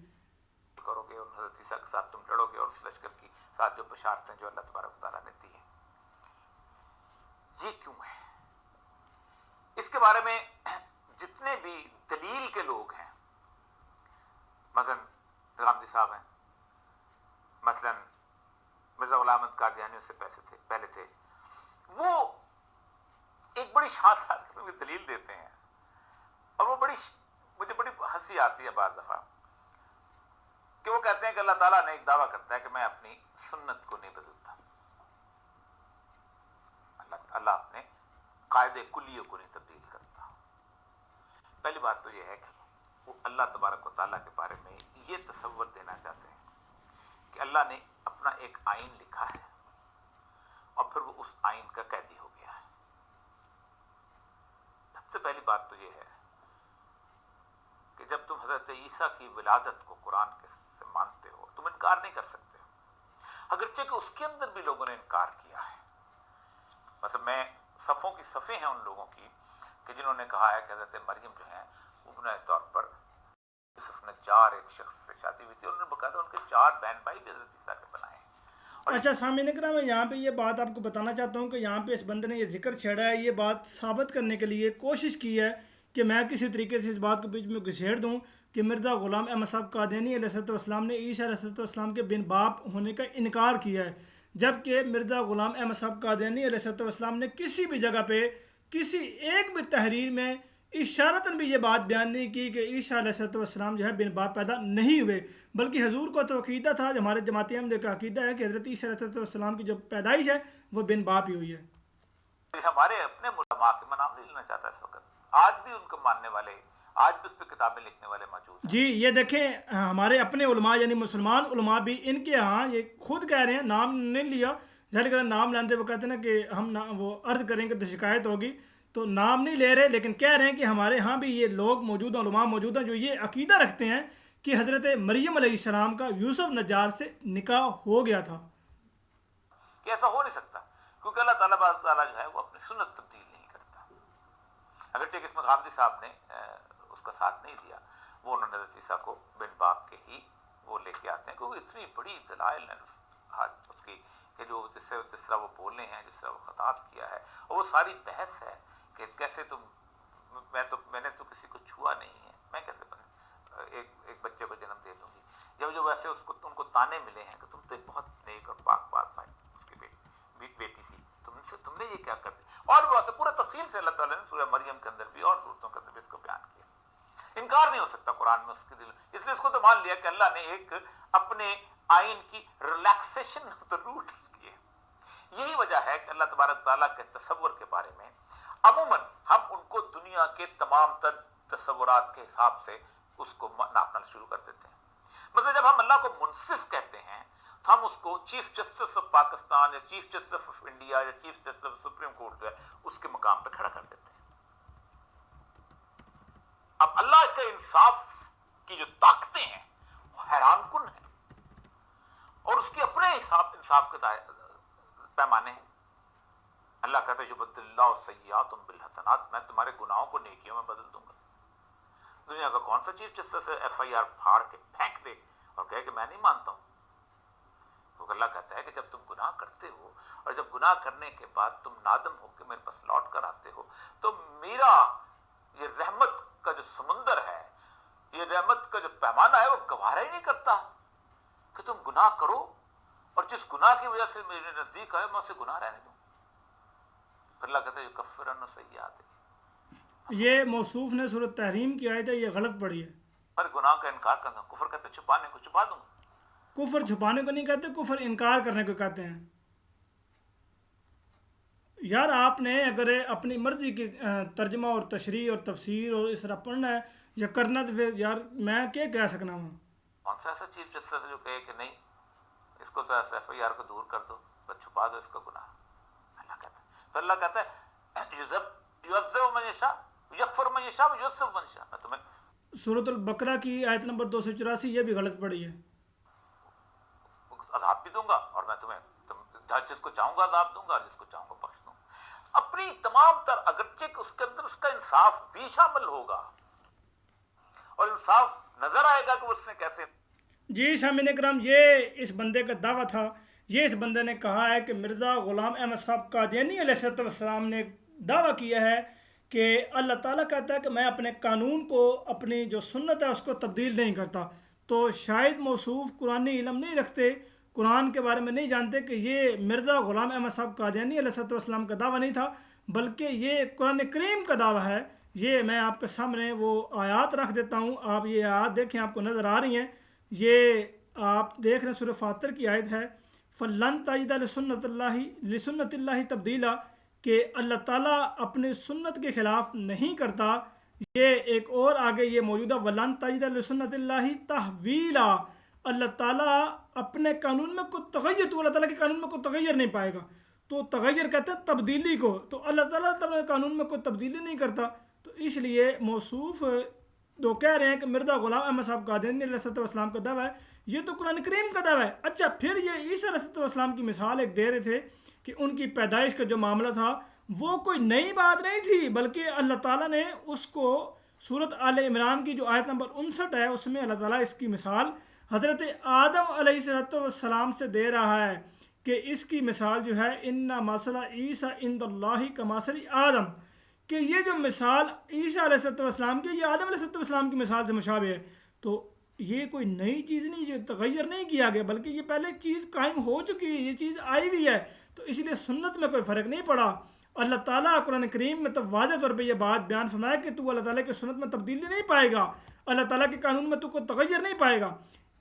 کرو گے اور حضرت عیسیٰ کے ساتھ تم لڑو گے اور اس لشکر کی ساتھ جو بشارتیں جو اللہ تبارک و تعالیٰ نے دی ہیں. یہ کیوں ہے؟ اس کے بارے میں جتنے بھی دلیل کے لوگ ہیں مثلا غامدی صاحب ہیں, مثلا مرزا غلام احمد قادیانی اس سے پہلے تھے, وہ ایک بڑی شاندار قسم کی دلیل دیتے ہیں اور وہ مجھے بڑی ہنسی آتی ہے بعض دفعہ کہ وہ کہتے ہیں کہ اللہ تعالیٰ نے ایک دعویٰ کرتا ہے کہ میں اپنی سنت کو نہیں بدلتا. اللہ اپنے قاعدے کلیے کو نہیں تبدیل کرتا. پہلی بات تو یہ ہے کہ وہ اللہ تبارک و تعالیٰ کے بارے میں یہ تصور دینا چاہتے ہیں کہ اللہ نے اپنا ایک آئین لکھا ہے اور پھر وہ اس آئین کا قیدی ہو گیا ہے. سب سے پہلی بات تو یہ ہے کہ جب تم حضرت عیسیٰ کی ولادت کو قرآن سے مانتے ہو تم انکار نہیں کر سکتے, اگرچہ کہ اس کے اندر بھی لوگوں نے انکار کیا ہے. مثلا میں صفوں کی صفیں ہیں ان لوگوں کی کہ جنہوں نے کہا ہے کہ حضرت مریم جو ہیں وہ بنیادی طور پر یوسف نجار ایک شخص سے شادی ہوئی تھی, انہوں نے باقاعدہ ان کے 4 بہن بھائی بھی حضرت عیسیٰ کے بنائے ہیں. اچھا سامعین کرام میں یہاں پہ یہ بات آپ کو بتانا چاہتا ہوں کہ یہاں پہ اس بندے نے یہ ذکر چھیڑا ہے, یہ بات ثابت کرنے کے لیے کوشش کی ہے کہ میں کسی طریقے سے اس بات کو بیچ میں گھسیڑ دوں کہ مرزا غلام احمد صاحب قادیانی علیہ السلام نے عیسیٰ علیہ السلام کے بن باپ ہونے کا انکار کیا ہے, جبکہ مرزا غلام احمد صاحب قادیانی علیہ السلام نے کسی بھی جگہ پہ کسی ایک بھی تحریر میں اشارتاً بھی یہ بات بیان نہیں کی کہ عیسیٰ علیہ السلام جو ہے بن باپ پیدا نہیں ہوئے, بلکہ حضور کو تو عقیدہ تھا, ہمارے جماعت احمدیہ کا عقیدہ ہے کہ حضرت عیسیٰ علیہ السلام کی جو پیدائش ہے وہ بن باپ ہی ہوئی ہے. ہمارے اپنے علماء کے میں نام نہیں لینا چاہتا اس وقت, آج بھی ان کو ماننے والے, آج بھی اس پہ کتابیں لکھنے والے موجود ہیں. جی یہ دیکھیں ہمارے اپنے علماء یعنی مسلمان علماء بھی ان کے ہاں یہ خود کہہ رہے ہیں, نام نہیں لیا, ظاہر کریں نام لیتے وہ کہتے ہیں نا کہ ہم وہ عرض کریں گے تو شکایت ہوگی, تو نام نہیں لے رہے لیکن کہہ رہے ہیں کہ ہمارے ہاں بھی یہ لوگ موجود ہیں, علماء موجود ہیں جو یہ عقیدہ رکھتے ہیں کہ حضرت مریم علیہ السلام کا یوسف نجار سے نکاح ہو گیا تھا. کہ ایسا ہو نہیں سکتا کیونکہ اللہ تعالیٰ جو ہے وہ اپنی سنت تبدیل نہیں کرتا. اگرچہ کہ اس میں غامدی صاحب نے اس کا ساتھ نہیں دیا, وہ انہوں نے حضرت عیسیٰ کو بن باپ کے ہی وہ لے کے آتے ہیں کیونکہ اتنی بڑی دلائل ہیں اس کی کہ جو جس طرح وہ بولے ہیں, جس طرح وہ خطاب کیا ہے, اور وہ ساری بحث ہے کہ کیسے میں نے تو کسی کو چھوا نہیں ہے, میں کیسے ایک بچے کو جنم دے دوں گی, جب ویسے ان کو تانے ملے ہیں کہ تم تو ایک بہت نیک اور پاک بات بھائی اس کی بیٹی تھی, تم نے یہ کیا کر دیا. اور ویسے پورا تفصیل سے اللہ تعالیٰ نے سورہ مریم کے اندر بھی اور صورتوں کے اندر بھی اس کو بیان کیا. انکار نہیں ہو سکتا قرآن میں اس کے دل, اس لیے اس کو تو مان لیا کہ اللہ نے ایک اپنے آئین کی ریلیکسیشن آف دا روٹس کی ہے. یہی وجہ ہے کہ اللہ تبارک تعالیٰ کے تصور کے بارے میں عموماً ہم ان کو دنیا کے تمام تر تصورات کے حساب سے اس کو ناپنا شروع کر دیتے ہیں. مطلب جب ہم اللہ کو منصف کہتے ہیں تو ہم اس کو چیف جسٹس آف پاکستان یا چیف جسٹس آف انڈیا یا chief justice of supreme court جو ہے اس کے مقام پہ کھڑا کر دیتے ہیں. اب اللہ کے انصاف کی جو طاقتیں ہیں وہ حیران کن ہیں اور اس کے اپنے انصاف کے پیمانے ہیں. اللہ کہتا ہے یبدل اللہ سیئات بالحسنات, میں تمہارے گناہوں کو نیکیوں میں بدل دوں گا. دنیا کا کون سا چیف جسٹس FIR پھاڑ کے پھینک دے اور کہے کہ میں نہیں مانتا ہوں. تو اللہ کہتا ہے کہ جب تم گناہ کرتے ہو اور جب گناہ کرنے کے بعد تم نادم ہو کے میرے پاس لوٹ کر آتے ہو تو میرا یہ رحمت کا جو سمندر ہے, یہ رحمت کا جو پیمانہ ہے وہ گوارا ہی نہیں کرتا کہ تم گناہ کرو اور جس گناہ کی وجہ سے میرے نزدیک آئے میں اسے گناہ رہنے دوں. پھر اللہ کہتا ہے یکفرن سیئات, یہ موصوف نے سورۃ تحریم کی آیت ہے، یہ غلط پڑھی ہے. پر گناہ کا انکار کرتا ہوں. کفر کہتے چھپانے کو چھپا دوں گا. کفر چھپانے کو نہیں کہتے، کفر انکار کرنے کو کہتے ہیں. یار آپ نے اگر اپنی مرضی کی ترجمہ اور تشریح اور تفسیر اور اس طرح پڑھنا ہے یا کرنا تو پھر یار میں کیا کہہ سکنا ہوں. کون سا ایسا چیف جسٹس ہے جو کہے کہ نہیں اس کو تو ایسا ایف آئی آر کو دور کر دو، بس چھپا دو اس کا گناہ. اللہ کہتا ہے، پھر اللہ کہتا ہے یعذب من یشاء یغفر من یشاء ویعذب من یشاء. میں تمہیں سورۃ البقرہ کی آیت نمبر 284 یہ بھی غلط پڑھی ہے. عذاب بھی دوں گا اور میں تمہیں جس کو چاہوں گا عذاب دوں گا اور جس کو چاہوں گا بخش دوں گا. اپنی تمام تر اگرچہ اس کے اندر اس کا انصاف بھی شامل ہوگا اور انصاف نظر آئے گا کہ اس نے کیسے. جی سامعین کرام، یہ اس بندے کا دعویٰ تھا. یہ اس بندے نے کہا ہے کہ مرزا غلام احمد صاحب قادیانی علیہ السلام نے دعویٰ کیا ہے کہ اللہ تعالیٰ کہتا ہے کہ میں اپنے قانون کو، اپنی جو سنت ہے اس کو تبدیل نہیں کرتا. تو شاید موصوف قرآنی علم نہیں رکھتے، قرآن کے بارے میں نہیں جانتے کہ یہ مرزا غلام احمد صاحب قادیانی علیہ السلام کا دعویٰ نہیں تھا، بلکہ یہ قرآن کریم کا دعویٰ ہے. یہ میں آپ کے سامنے وہ آیات رکھ دیتا ہوں، آپ یہ آیات دیکھیں، آپ کو نظر آ رہی ہیں. یہ آپ دیکھ رہے ہیں سورہ فاطر کی آیت ہے، فَلَن تَجِدَ لِسُنَّتِ اللَّهِ تَبْدِيلًا، کہ اللہ تعالیٰ اپنی سنت کے خلاف نہیں کرتا. یہ ایک اور آگے یہ موجودہ وَلَن تَجِدَ لِسُنَّتِ اللَّهِ تَحْوِيلًا، اللہ تعالیٰ اپنے قانون میں کوئی تغیر، تو اللہ تعالیٰ کے قانون میں کوئی تغیر نہیں پائے گا. تو تغیر کہتے ہیں تبدیلی کو، تو اللہ تعالیٰ اپنے قانون میں کوئی تبدیلی نہیں کرتا. تو اس لیے موصوف تو کہہ رہے ہیں کہ مرزا غلام احمد صاحب قادیانی علیہ السلام کا دعویٰ ہے، یہ تو قرآن کریم کا دعویٰ ہے. اچھا پھر یہ عیسیٰ علیہ السلام کی مثال ایک دے رہے تھے کہ ان کی پیدائش کا جو معاملہ تھا وہ کوئی نئی بات نہیں تھی، بلکہ اللہ تعالیٰ نے اس کو سورۃ آل عمران کی جو آیت نمبر 59 ہے اس میں اللہ تعالیٰ اس کی مثال حضرت آدم علیہ السلام سے دے رہا ہے کہ اس کی مثال جو ہے ان مثل عیسیٰ عند اللہ کمثل آدم، کہ یہ جو مثال عیسیٰ علیہ السلام کی یہ آدم علیہ السلام کی مثال سے مشابہ ہے. تو یہ کوئی نئی چیز نہیں، جو تغیر نہیں کیا گیا، بلکہ یہ پہلے چیز قائم ہو چکی ہے، یہ چیز آئی ہوئی ہے. تو اس لیے سنت میں کوئی فرق نہیں پڑا. اللہ تعالیٰ قرآن کریم میں تو واضح طور پہ یہ بات بیان فرمایا کہ تو اللہ تعالیٰ کی سنت میں تبدیلی نہیں پائے گا، اللہ تعالیٰ کے قانون میں تو کوئی تغیر نہیں پائے گا.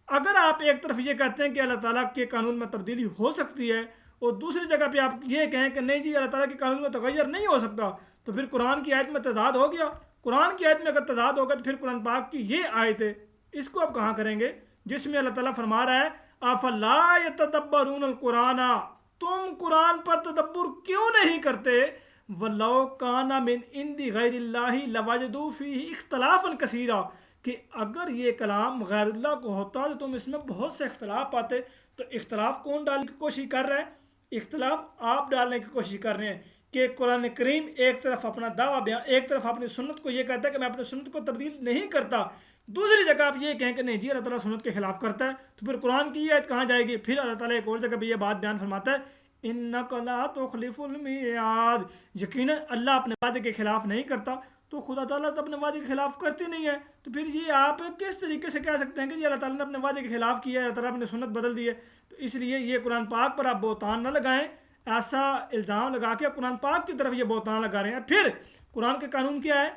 اگر آپ ایک طرف یہ کہتے ہیں کہ اللہ تعالیٰ کے قانون میں تبدیلی ہو سکتی ہے اور دوسری جگہ پہ آپ یہ کہیں کہ نہیں جی اللہ تعالیٰ کے قانون میں تغیر نہیں ہو سکتا، تو پھر قرآن کی آیت میں تضاد ہو گیا. قرآن کی آیت میں اگر تضاد ہوگا تو پھر قرآن پاک کی یہ آیت ہے، اس کو آپ کہاں کریں گے جس میں اللہ تعالیٰ فرما رہا ہے افلا یتدبرون القرآن، تم قرآن پر تدبر کیوں نہیں کرتے، ولو کان من عند غیر اللہ لوجدوا فیہ اختلافا کثیرا، کہ اگر یہ کلام غیر اللہ کو ہوتا تو تم اس میں بہت سے اختلاف پاتے. تو اختلاف کون ڈالنے کی کوشش کر رہا ہے؟ اختلاف آپ ڈالنے کی کوشش کر رہے ہیں کہ قرآن کریم ایک طرف اپنا دعویٰ بیان، ایک طرف اپنی سنت کو یہ کہتا ہے کہ میں اپنی سنت کو تبدیل نہیں کرتا، دوسری جگہ آپ یہ کہیں کہ نہیں جی اللہ تعالیٰ سنت کے خلاف کرتا ہے. تو پھر قرآن کی یہ آیت کہاں جائے گی؟ پھر اللہ تعالیٰ ایک اور جگہ پہ یہ بات بیان فرماتا ہے انک لا تخلف المیعاد، یقیناً اللہ اپنے وعدے کے خلاف نہیں کرتا. تو خدا تعالیٰ تو اپنے وعدے کے خلاف کرتے نہیں ہے، تو پھر یہ آپ کس طریقے سے کہہ سکتے ہیں کہ جی اللہ تعالیٰ نے اپنے وعدے کے خلاف کیا ہے، اللہ تعالیٰ نے اپنی سنت بدل دی ہے؟ تو اس لیے یہ قرآن پاک پر آپ بہتان نہ لگائیں، ایسا الزام لگا کے قرآن پاک کی طرف یہ بہتان لگا رہے ہیں. پھر قرآن کے قانون کیا ہے؟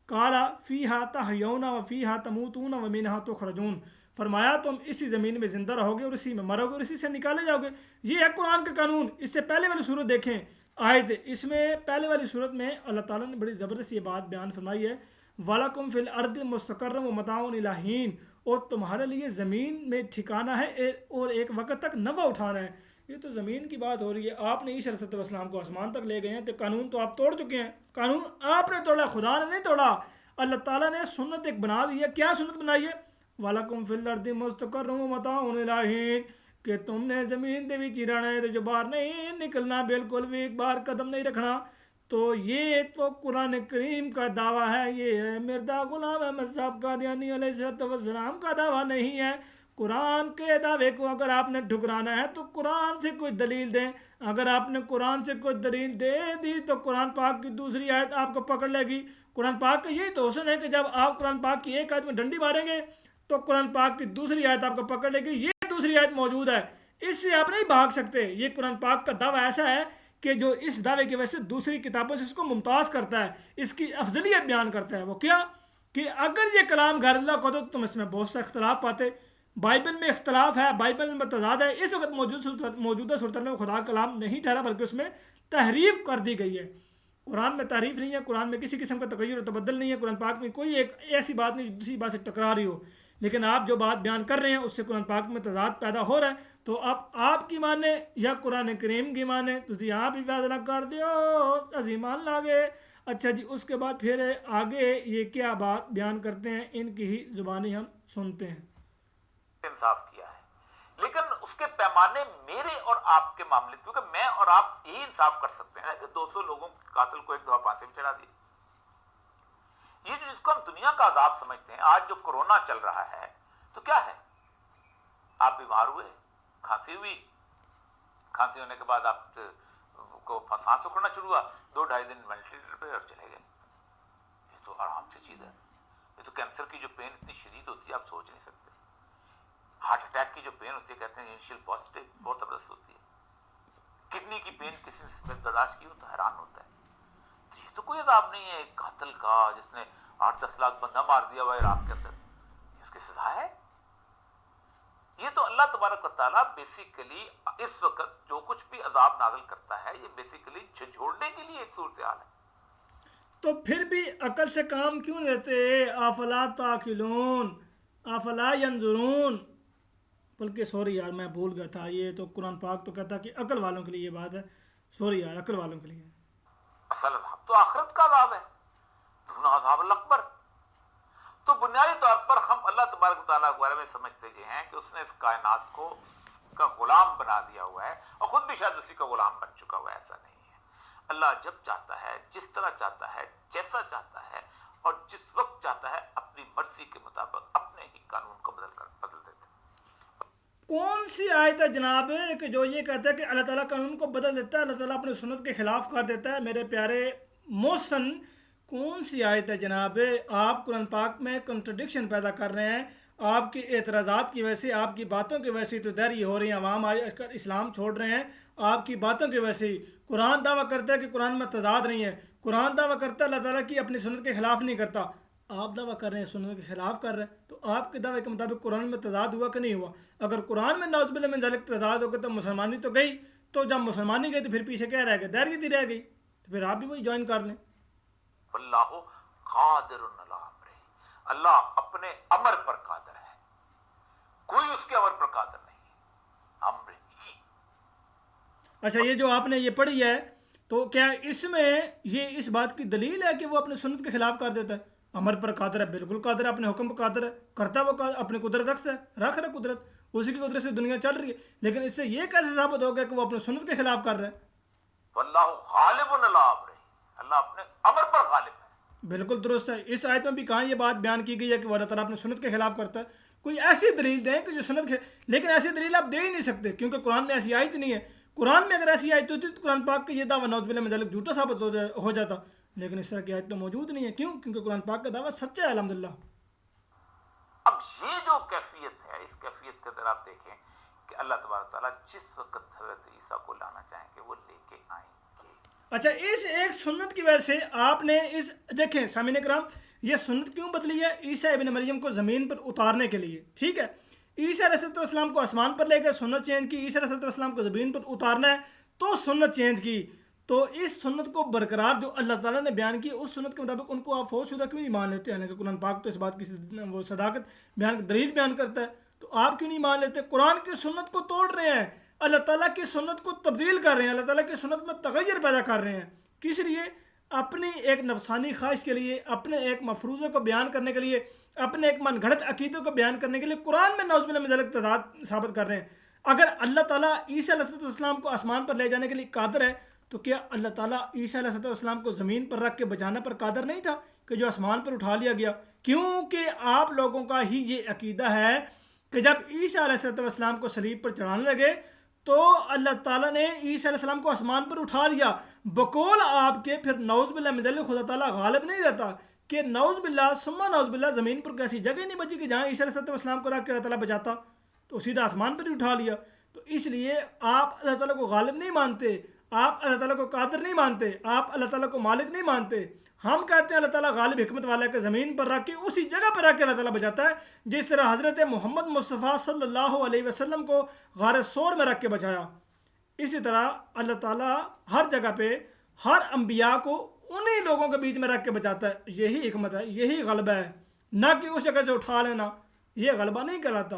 قالا فیہا تحیون و فیہا تموتون و منہا تخرجون، فرمایا تم اسی زمین میں زندہ رہو گے اور اسی میں مرو گے اور اسی سے نکالے جاؤ گے. یہ ہے قرآن کا قانون. اس سے پہلے والی صورت دیکھیں آیت، اس میں پہلے والی صورت میں اللہ تعالیٰ نے بڑی زبردست یہ بات بیان فرمائی ہے وَلَكُمْ فِي الْأَرْضِ مُسْتَقَرٌّ وَمَتَاعٌ إِلَىٰ حِينٍ، اور تمہارے لیے زمین میں ٹھکانہ ہے اور ایک وقت تک نفع اٹھانا ہے. یہ تو زمین کی بات ہو رہی ہے. آپ نے عیسیٰ علیہ السلام کو آسمان تک لے گئے ہیں، تو قانون تو آپ توڑ چکے ہیں. قانون آپ نے توڑا، خدا نے نہیں توڑا. اللہ تعالیٰ نے سنت ایک بنا دی ہے. کیا سنت بنائی ہے؟ وَلَكُمْ فِي الْأَرْضِ مُسْتَقَرٌّ وَمَتَاعٌ إِلَىٰ حِينٍ، کہ تم نے زمین دے وچ رہنا ہے تو جو باہر نہیں نکلنا، بالکل بھی ایک بار قدم نہیں رکھنا. تو یہ تو قرآن کریم کا دعویٰ ہے، یہ ہے مرزا غلام احمد صاحب قادیانی علیہ السلام کا دعویٰ نہیں ہے. قرآن کے دعوے کو اگر آپ نے ٹھکرانا ہے تو قرآن سے کوئی دلیل دیں. اگر آپ نے قرآن سے کوئی دلیل دے دی تو قرآن پاک کی دوسری آیت آپ کو پکڑ لے گی. قرآن پاک کا یہی تو حسن ہے کہ جب آپ قرآن پاک کی ایک آیت میں ڈنڈی ماریں گے تو قرآن پاک کی دوسری آیت آپ کو پکڑ لے گی. یہ دوسری آیت موجود ہے، اس سے آپ نہیں بھاگ سکتے. یہ قرآن پاک کا دعویٰ ایسا ہے کہ جو اس دعوے کی وجہ سے دوسری کتابوں سے اس کو ممتاز کرتا ہے، اس کی افضلیت بیان کرتا ہے، وہ کیا کہ اگر یہ کلام غیر اللہ کو تو تم اس میں بہت سا اختلاف پاتے، بائبل میں اختلاف ہے، بائبل میں تضاد ہے، اس وقت موجودہ صورت میں خدا کلام نہیں ٹھہرا بلکہ اس میں تحریف کر دی گئی ہے۔ قرآن میں تعریف نہیں ہے، قرآن میں کسی قسم کا تغیر و تبدل نہیں ہے، قرآن پاک میں کوئی ایک ایسی بات نہیں جو دوسری بات سے ٹکرا رہی ہو، لیکن آپ جو بات بیان کر رہے ہیں اس سے قرآن پاک میں تضاد پیدا ہو رہا ہے، تو آپ کی مانے یا قرآن کریم کی مانے تسی آپ ہی فیصلہ کر دیو عظیمان لاگے۔ اچھا جی، اس کے بعد پھر آگے یہ کیا بات بیان کرتے ہیں، ان کی ہی زبانی ہم سنتے ہیں۔ انصاف کیا ہے، لیکن اس کے پیمانے میرے اور آپ کے معاملے، کیونکہ میں اور آپ یہی انصاف کر سکتے ہیں کہ 200 لوگوں کے قاتل کو ایک دفعہ پھانسی میں چڑھا دیا۔ یہ جس کو ہم دنیا کا عذاب سمجھتے ہیں، آج جو کورونا چل رہا ہے تو کیا ہے؟ آپ بیمار ہوئے، کھانسی ہوئی، کھانسی ہونے کے بعد آپ کو سانس سکھڑنا شروع ہوا، 2-2.5 دن وینٹیلیٹر پہ اور چلے گئے۔ یہ تو آرام سے چیز ہے۔ یہ تو کینسر کی جو پین اتنی شدید ہوتی ہے آپ سوچ نہیں سکتے۔ ہارٹ اٹیک کی جو پین ہوتی ہے کہتے ہیں انیشیل پازیٹیو بہت زبردست ہوتی ہے۔ کڈنی کی پین کسی نے برداشت کی ہو تو حیران ہوتا ہے۔ تو یہ تو کوئی عذاب نہیں ہے ایک قاتل کا جس نے 8-10 لاکھ بندہ مار دیا ہوا عراق کے اندر، اس کی سزا ہے۔ یہ تو اللہ تبارک و تعالیٰ بیسیکلی اس وقت جو کچھ بھی عذاب نازل کرتا ہے یہ بیسیکلی جھنجھوڑنے کے لیے ایک صورتحال ہے۔ تو پھر بھی عقل سے کام کیوں لیتے؟ افلا تاکلون افلا ینظرون، بلکہ سوری یار میں بھول گیا تھا، یہ تو قرآن پاک تو کہتا کہ عقل والوں کے لیے یہ بات ہے، سوری یار، عقل والوں کے لیے۔ اصل عذاب تو آخرت کا عذاب ہے، دون عذاب الاکبر۔ تو بنیادی طور پر ہم اللہ تبارک و تعالیٰ کے بارے میں سمجھتے یہ ہیں کہ اس نے اس کائنات کو کا غلام بنا دیا ہوا ہے، اور خود بھی شاید اسی کا غلام بن چکا ہوا ہے۔ ایسا نہیں ہے، اللہ جب چاہتا ہے، جس طرح چاہتا ہے، جیسا چاہتا ہے اور جس وقت چاہتا ہے، اپنی مرضی کے مطابق اپنے ہی قانون کو بدل دیتا ہے۔ کون سی آیت ہے جناب کہ جو یہ کہتا ہے کہ اللہ تعالیٰ قانون کو بدل دیتا ہے، اللہ تعالیٰ اپنی سنت کے خلاف کر دیتا ہے؟ میرے پیارے محسن، کون سی آیت ہے جناب؟ آپ قرآن پاک میں کنٹرڈکشن پیدا کر رہے ہیں، آپ کے اعتراضات کی وجہ سے، آپ کی باتوں کی وجہ سے تو دہری ہو رہی ہیں، عوام آج کل اسلام چھوڑ رہے ہیں آپ کی باتوں کی وجہ سے ہی۔ قرآن دعویٰ کرتا ہے کہ قرآن میں تضاد نہیں ہے، قرآن دعویٰ کرتا ہے اللہ تعالیٰ کی اپنی سنت کے خلاف نہیں کرتا، آپ دعویٰ کر رہے ہیں سنت کے خلاف کر رہے ہیں، تو آپ کے دعوے کے مطابق قرآن میں تضاد ہوا کہ نہیں ہوا؟ اگر قرآن میں نعوذ باللہ من ذالک تضاد ہو گیا تو مسلمانی تو گئی، تو جب مسلمانی گئی تو پھر پیچھے کیا رہ گیا؟ دہریت ہی رہ گئی، تو پھر آپ بھی وہی جوائن کر لیں۔ اللہ قادر علی امرہ، اللہ اپنے امر پر قادر ہے، کوئی اس کے امر پر قادر نہیں ہے، امر ہی۔ اچھا، یہ جو آپ نے یہ پڑھی ہے تو کیا اس میں یہ اس بات کی دلیل ہے کہ وہ اپنے سنت کے خلاف کر دیتا ہے؟ امر پر قادر ہے، بالکل قادر ہے، اپنے حکم پر قادر ہے، کرتا وہ اپنی قدرت رکھتا ہے، رکھ رہا قدرت، اسی کی قدرت سے دنیا چل رہی ہے، لیکن اس سے یہ کیسے ثابت ہو گیا کہ وہ اپنے سنت کے خلاف کر رہا ہے؟ واللہ غالب علی امرہ، اللہ اپنے امر پر غالب ہے۔ بالکل درست ہے۔ اس آیت میں بھی کہاں یہ بات بیان کی گئی ہے کہ وہ اللہ تعالیٰ اپنے سنت کے خلاف کرتا ہے؟ کوئی ایسی دلیل دیں کہ جو سنت کے، لیکن ایسی دلیل آپ دے ہی نہیں سکتے کیونکہ قرآن میں ایسی آیت نہیں ہے۔ قرآن میں اگر ایسی آیت ہوتی تو قرآن پاک کا یہ دعویٰ نعوذ باللہ من ذالک جھوٹا ثابت ہو جاتا، لیکن اس طرح کی آیت تو موجود نہیں ہے۔ کیوں؟ کیونکہ قرآن پاک کا دعویٰ سچا ہے الحمدللہ۔ اب یہ جو کیفیت ہے، اس کیفیت کے اندر آپ دیکھیں کہ اللہ تبارک تعالیٰ جس وقت حضرت عیسیٰ کو لانا چاہیں گے وہ لے کے آئیں گے۔ اچھا، اس ایک سنت کی وجہ سے آپ نے اس دیکھیں سامعین کرام، یہ سنت کیوں بدلی ہے؟ عیسیٰ ابن مریم کو زمین پر اتارنے کے لیے، ٹھیک ہے؟ عیسیٰ علیہ السلام کو آسمان پر لے گئے، سنت چینج کی، عیسیٰ علیہ السلام کو زمین پر اتارنا ہے تو سنت چینج کی۔ تو اس سنت کو برقرار جو اللہ تعالیٰ نے بیان کی، اس سنت کے مطابق ان کو آپ فوت شدہ کیوں نہیں مان لیتے؟ حالانکہ قرآن پاک تو اس بات کی وہ صداقت بیان دلیل بیان کرتا ہے، تو آپ کیوں نہیں مان لیتے؟ قرآن کی سنت کو توڑ رہے ہیں، اللہ تعالیٰ کی سنت کو تبدیل کر رہے ہیں، اللہ تعالیٰ کی سنت میں تغیر پیدا کر رہے ہیں۔ کس لیے؟ اپنی ایک نفسانی خواہش کے لیے، اپنے ایک مفروضے کو بیان کرنے کے لیے، اپنے ایک من گھڑت عقیدوں کو بیان کرنے کے لیے قرآن میں نعوذ باللہ من ذالک تضاد ثابت کر رہے ہیں۔ اگر اللہ تعالیٰ عیسیٰ علیہ السلام کو آسمان پر لے جانے کے لیے قادر ہے تو کیا اللہ تعالیٰ عیسیٰ علیہ السلام کو زمین پر رکھ کے بچانا پر قادر نہیں تھا کہ جو آسمان پر اٹھا لیا گیا؟ کیونکہ آپ لوگوں کا ہی یہ عقیدہ ہے کہ جب عیسیٰ علیہ السلام کو صلیب پر چڑھانے لگے تو اللہ تعالیٰ نے عیسیٰ علیہ السلام کو آسمان پر اٹھا لیا، بقول آپ کے پھر نعوذ باللہ من ذالک خدا تعالیٰ غالب نہیں رہتا کہ نعوذ باللہ ثم نعوذ باللہ زمین پر کیسی جگہ نہیں بچی کہ جہاں عیسیٰ علیہ السلام کو رکھ کے اللہ تعالیٰ بچاتا، تو سیدھا آسمان پر ہی اٹھا لیا۔ تو اس لیے آپ اللہ تعالیٰ کو غالب نہیں مانتے، آپ اللہ تعالیٰ کو قادر نہیں مانتے, آپ اللہ تعالیٰ کو مالک نہیں مانتے. ہم کہتے ہیں اللہ تعالیٰ غالب حکمت والا ہے کہ زمین پر رکھ کے اسی جگہ پر رکھ کے اللہ تعالیٰ بچاتا ہے, جس طرح حضرت محمد مصطفیٰ صلی اللہ علیہ وسلم کو غار ثور میں رکھ کے بچایا. اسی طرح اللہ تعالیٰ ہر جگہ پہ ہر انبیاء کو انہی لوگوں کے بیچ میں رکھ کے بچاتا ہے. یہی حکمت ہے, یہی غلبہ ہے, نہ کہ اس جگہ سے اٹھا لینا. یہ غلبہ نہیں کہلاتا.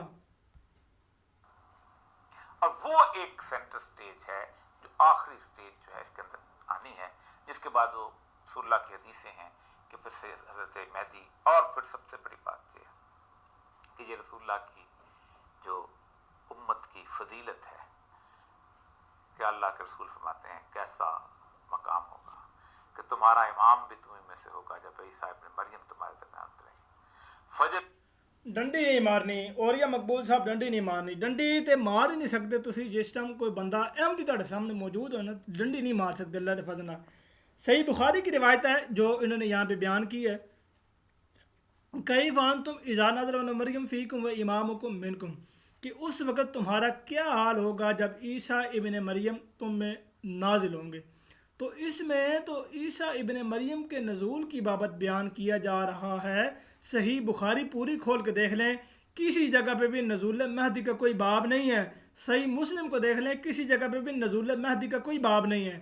اور وہ ایک سینٹر سٹیج ہے جو آخری سٹیج جو ہے اس کے اندر آنی ہے, جس کے بعد وہ رسول اللہ کی حدیثیں ہیں کہ پھر سے حضرت مہدی, اور پھر سب سے بڑی بات یہ ہے کہ یہ رسول اللہ کی جو امت کی فضیلت ہے کہ اللہ کے رسول فرماتے ہیں کیسا مقام ہوگا کہ تمہارا امام بھی تمہیں میں سے ہوگا جب عیسیٰ ابن مریم تمہارے درمیان اتریں گے. فجر ڈنڈی نہیں مارنی, اور یا مقبول صاحب ڈنڈی نہیں مارنی. ڈنڈی تے مار ہی نہیں سکتے تسی, جس ٹائم کوئی بندہ احمدی تہاڈے سامنے موجود ہو نا, ڈنڈی نہیں مار سکتے اللہ کے فضل نال. صحیح بخاری کی روایت ہے جو انہوں نے یہاں پہ بیان کی ہے, کیف انتم اذا نزل ابن مریم فیکم و امامکم منکم, کہ اس وقت تمہارا کیا حال ہوگا جب عیسیٰ ابن مریم تم میں نازل ہوں گے. تو اس میں تو عیسیٰ ابن مریم کے نزول کی بابت بیان کیا جا رہا ہے. صحیح بخاری پوری کھول کے دیکھ لیں, کسی جگہ پہ بھی نزول مہدی کا کوئی باب نہیں ہے. صحیح مسلم کو دیکھ لیں, کسی جگہ پہ بھی نزول مہدی کا کوئی باب نہیں ہے.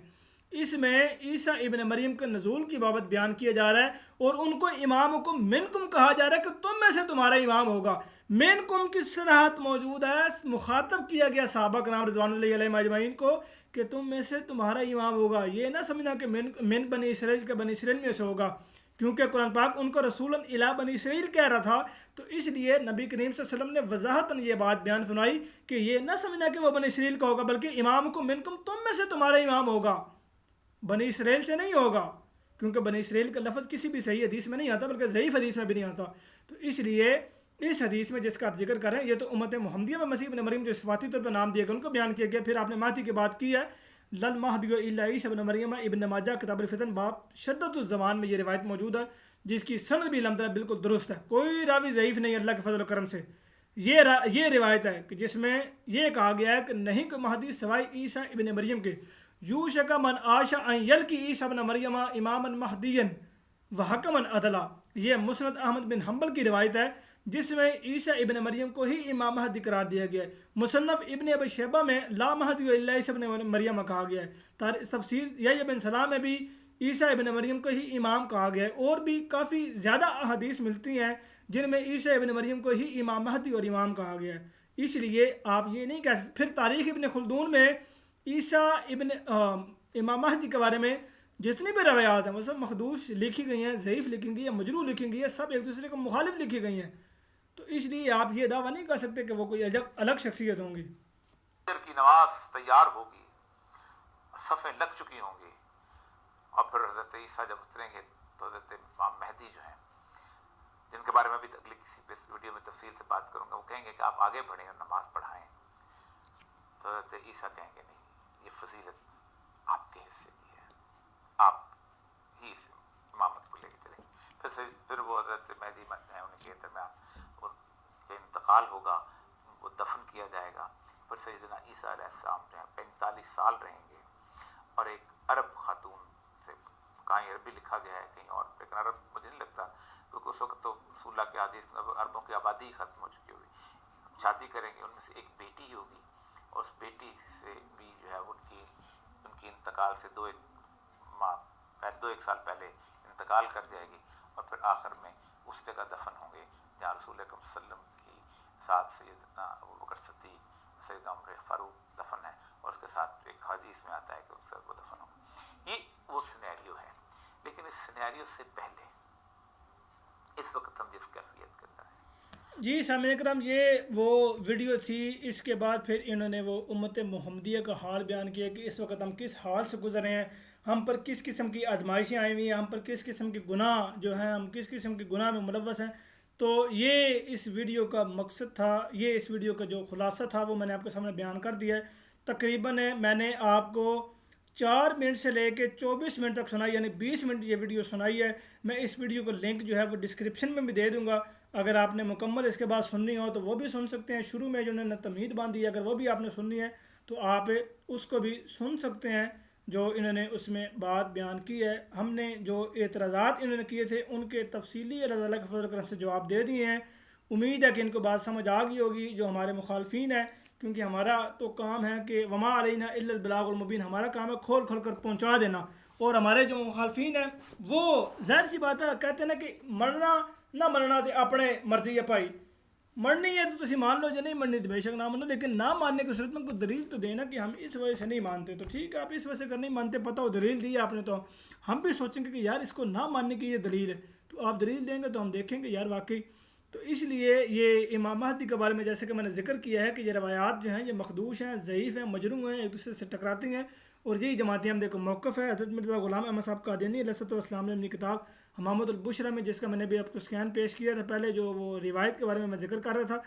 اس میں عیسیٰ ابن مریم کے نزول کی بابت بیان کیا جا رہا ہے, اور ان کو امامکم منکم کہا جا رہا ہے کہ تم میں سے تمہارا امام ہوگا. منکم کی صراحت موجود ہے, مخاطب کیا گیا صحابہ کرام رضوان اللہ علیہم اجمعین کو کہ تم میں سے تمہارا امام ہوگا. یہ نہ سمجھنا کہ من بنی اسرائیل کے بنی اسرائیل میں سے ہوگا, کیونکہ قرآن پاک ان کو رسول الی بنی اسرائیل کہہ رہا تھا. تو اس لیے نبی کریم صلی اللہ علیہ وسلم نے وضاحتاً یہ بات بیان فرمائی کہ یہ نہ سمجھنا کہ وہ بنی اسرائیل کا ہوگا, بلکہ امامکم منکم تم میں سے تمہارا امام ہوگا, بنی اسرائیل سے نہیں ہوگا, کیونکہ بنی اسرائیل کا لفظ کسی بھی صحیح حدیث میں نہیں آتا, بلکہ ضعیف حدیث میں بھی نہیں آتا. تو اس لیے اس حدیث میں جس کا آپ ذکر کر رہے ہیں یہ تو امت محمدیہ میں مسیح ابن مریم جو صفاتی طور پر نام دیا گیا ان کو بیان کیا گیا. پھر آپ نے مہدی کی بات کی ہے, لل مہدی الا عیسی ابن مریم, ابن ماجہ کتاب الفتن باب شدت الزمان میں یہ روایت موجود ہے, جس کی سند بھی الحمدللہ بالکل درست ہے, کوئی راوی ضعیف نہیں اللہ کے فضل و کرم سے. یہ روایت ہے کہ جس میں یہ کہا گیا ہے کہ نہیں کوئی مہدی سوائے عیسیٰ ابن مریم کے, یوشک من عاش ان یلقی عیسی ابن مریم اماما مہدیا وحکما عدلا. یہ مسند احمد بن حنبل کی روایت ہے جس میں عیسیٰ ابن مریم کو ہی امام مہدی قرار دیا گیا ہے. مصنف ابن ابی شیبہ میں لا مہدی الا عیسی ابن مریم کہا گیا ہے. تفسیر یحییٰ بن سلام میں بھی عیسیٰ ابن مریم کو ہی امام کہا گیا ہے. اور بھی کافی زیادہ احادیث ملتی ہیں جن میں عیسیٰ ابن مریم کو ہی امام مہدی اور امام کہا گیا ہے. اس لیے آپ یہ نہیں کہہ سکتے. پھر تاریخ ابن خلدون میں عیسیٰ ابن امام مہدی کے بارے میں جتنی بھی روایات ہیں وہ سب مخدوش لکھی گئی ہیں, ضعیف لکھی گئی ہیں, مجروح لکھی گئی ہیں, سب ایک دوسرے کو مخالف لکھی گئی ہیں. تو اس لیے آپ یہ دعویٰ نہیں کر سکتے کہ وہ کوئی الگ شخصیت ہوں گی. کی نماز تیار ہوگی, صفیں لگ چکی ہوں گی, اور پھر حضرت عیسیٰ جب اتریں گے تو حضرت امام مہدی جو ہیں, جن کے بارے میں بھی اگلی کسی ویڈیو میں تفصیل سے بات کروں گا, وہ کہیں گے کہ آپ آگے بڑھیں اور نماز پڑھائیں. تو حضرت عیسیٰ کہیں گے نہیں, یہ فضیلت آپ کے حصے کی ہے, آپ ہی اس امامت کو لے کے چلیں. پھر وہ حضرت مہدی ہیں, ان کے درمیان ان کا انتقال ہوگا, وہ دفن کیا جائے گا. پھر سیدنا عیسیٰ علیہ السلام جو ہیں 45 سال رہیں گے, اور ایک عرب خاتون سے, کہیں عربی لکھا گیا ہے کہیں اور, لیکن عرب مجھے نہیں لگتا کیونکہ اس وقت تو رسول اللہ کے حدیث عربوں کی آبادی ہی ختم ہو چکی ہوگی. شادی کریں گے, ان میں سے ایک بیٹی ہوگی, اور اس بیٹی سے بھی جو ہے ان کی انتقال سے دو ایک سال پہلے انتقال کر جائے گی. اور پھر آخر میں اس جگہ دفن ہوں گے جہاں رسول اللہ صلی اللہ علیہ وسلم کی ساتھ سیدنا ابوبکر صدیق, سیدنا عمر فاروق دفن ہے, اور اس کے ساتھ ایک حدیث میں آتا ہے کہ ان سے وہ دفن ہوں. یہ وہ سینیریو ہے. لیکن اس سینیریو سے پہلے اس وقت ہم جس کیفیت کے اندر ہیں. جی سامعین کرام, یہ وہ ویڈیو تھی. اس کے بعد پھر انہوں نے وہ امت محمدیہ کا حال بیان کیا کہ اس وقت ہم کس حال سے گزر رہے ہیں, ہم پر کس قسم کی آزمائشیں آئی ہوئی ہیں, ہم پر کس قسم کے گناہ جو ہیں, ہم کس قسم کے گناہ میں ملوث ہیں. تو یہ اس ویڈیو کا مقصد تھا, یہ اس ویڈیو کا جو خلاصہ تھا وہ میں نے آپ کے سامنے بیان کر دیا ہے. تقریباً میں نے آپ کو 4 منٹ سے لے کے 24 منٹ تک سنائی, یعنی 20 منٹ یہ ویڈیو سنائی ہے. میں اس ویڈیو کو لنک جو ہے وہ ڈسکرپشن میں بھی دے دوں گا, اگر آپ نے مکمل اس کے بعد سننی ہو تو وہ بھی سن سکتے ہیں. شروع میں جو انہوں نے تمہید باندھی ہے, اگر وہ بھی آپ نے سننی ہے تو آپ اس کو بھی سن سکتے ہیں. جو انہوں نے اس میں بات بیان کی ہے. ہم نے جو اعتراضات انہوں نے کیے تھے ان کے تفصیلی اللہ تعالیٰ کے فضل و کرم سے جواب دے دیے ہیں. امید ہے کہ ان کو بات سمجھ آ گئی ہوگی جو ہمارے مخالفین ہیں، کیونکہ ہمارا تو کام ہے کہ وما علینا الا البلاغ المبین، ہمارا کام ہے کھول کھول کر پہنچا دینا. اور ہمارے جو مخالفین ہیں وہ ظاہر سی بات ہے کہتے ہیں نا کہ مرنا نہ مرنا تو اپنے مرضی ہے بھائی، مرنی ہے تو تسی مان لو، جو نہیں مرنی تو بے شک نہ مانو، لیکن نہ ماننے کی صورت میں کوئی دلیل تو دینا کہ ہم اس وجہ سے نہیں مانتے. تو ٹھیک ہے، آپ اس وجہ سے اگر نہیں مانتے، پتہ ہو دلیل دی آپ نے، تو ہم بھی سوچیں گے کہ یار اس کو نہ ماننے کی یہ دلیل ہے، تو آپ دلیل دیں گے تو ہم دیکھیں گے یار واقعی. تو اس لیے یہ امام مہدی کے بارے میں جیسے کہ میں نے ذکر کیا ہے کہ یہ روایات جو ہیں یہ مخدوش ہیں، ضعیف ہیں، مجروح ہیں، ایک دوسرے سے ٹکراتی ہیں، اور یہی جماعت احمدیہ کا موقف ہے. حضرت مرزا غلام احمد صاحب قادیانی علیہ السلام نے اپنی کتاب حمامۃ البشرا میں، جس کا میں نے بھی آپ کو اسکین پیش کیا تھا پہلے، جو وہ روایت کے بارے میں ذکر کر رہا تھا،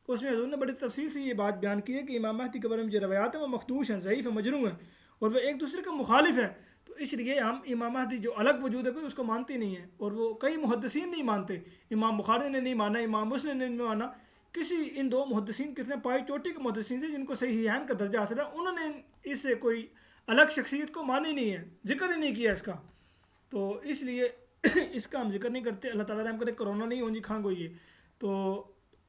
اس میں حضور نے بڑی تفصیل سے یہ بات بیان کی ہے کہ امام مہدی کے بارے میں جو روایات ہیں وہ مخدوش ہیں، ضعیف ہیں، مجروح ہیں، اور وہ ایک دوسرے کا مخالف ہے. تو اس لیے ہم امام مہدی جو الگ وجود ہے کوئی اس کو مانتے نہیں ہیں، اور وہ کئی محدثین نہیں مانتے. امام بخاری نے نہیں مانا، امام مسلم نے نہیں مانا، کسی ان دو محدثین کتنے پائی چوٹی کے محدثین تھے جن کو صحیحین کا درجہ حاصل ہے، انہوں نے اس سے کوئی الگ شخصیت کو مانی نہیں ہے، ذکر ہی نہیں کیا اس کا. تو اس لیے اس کا ہم ذکر نہیں کرتے. اللہ تعالیٰ رحم کرے کرونا نہیں ہونی کھانگ ہوئی ہے. تو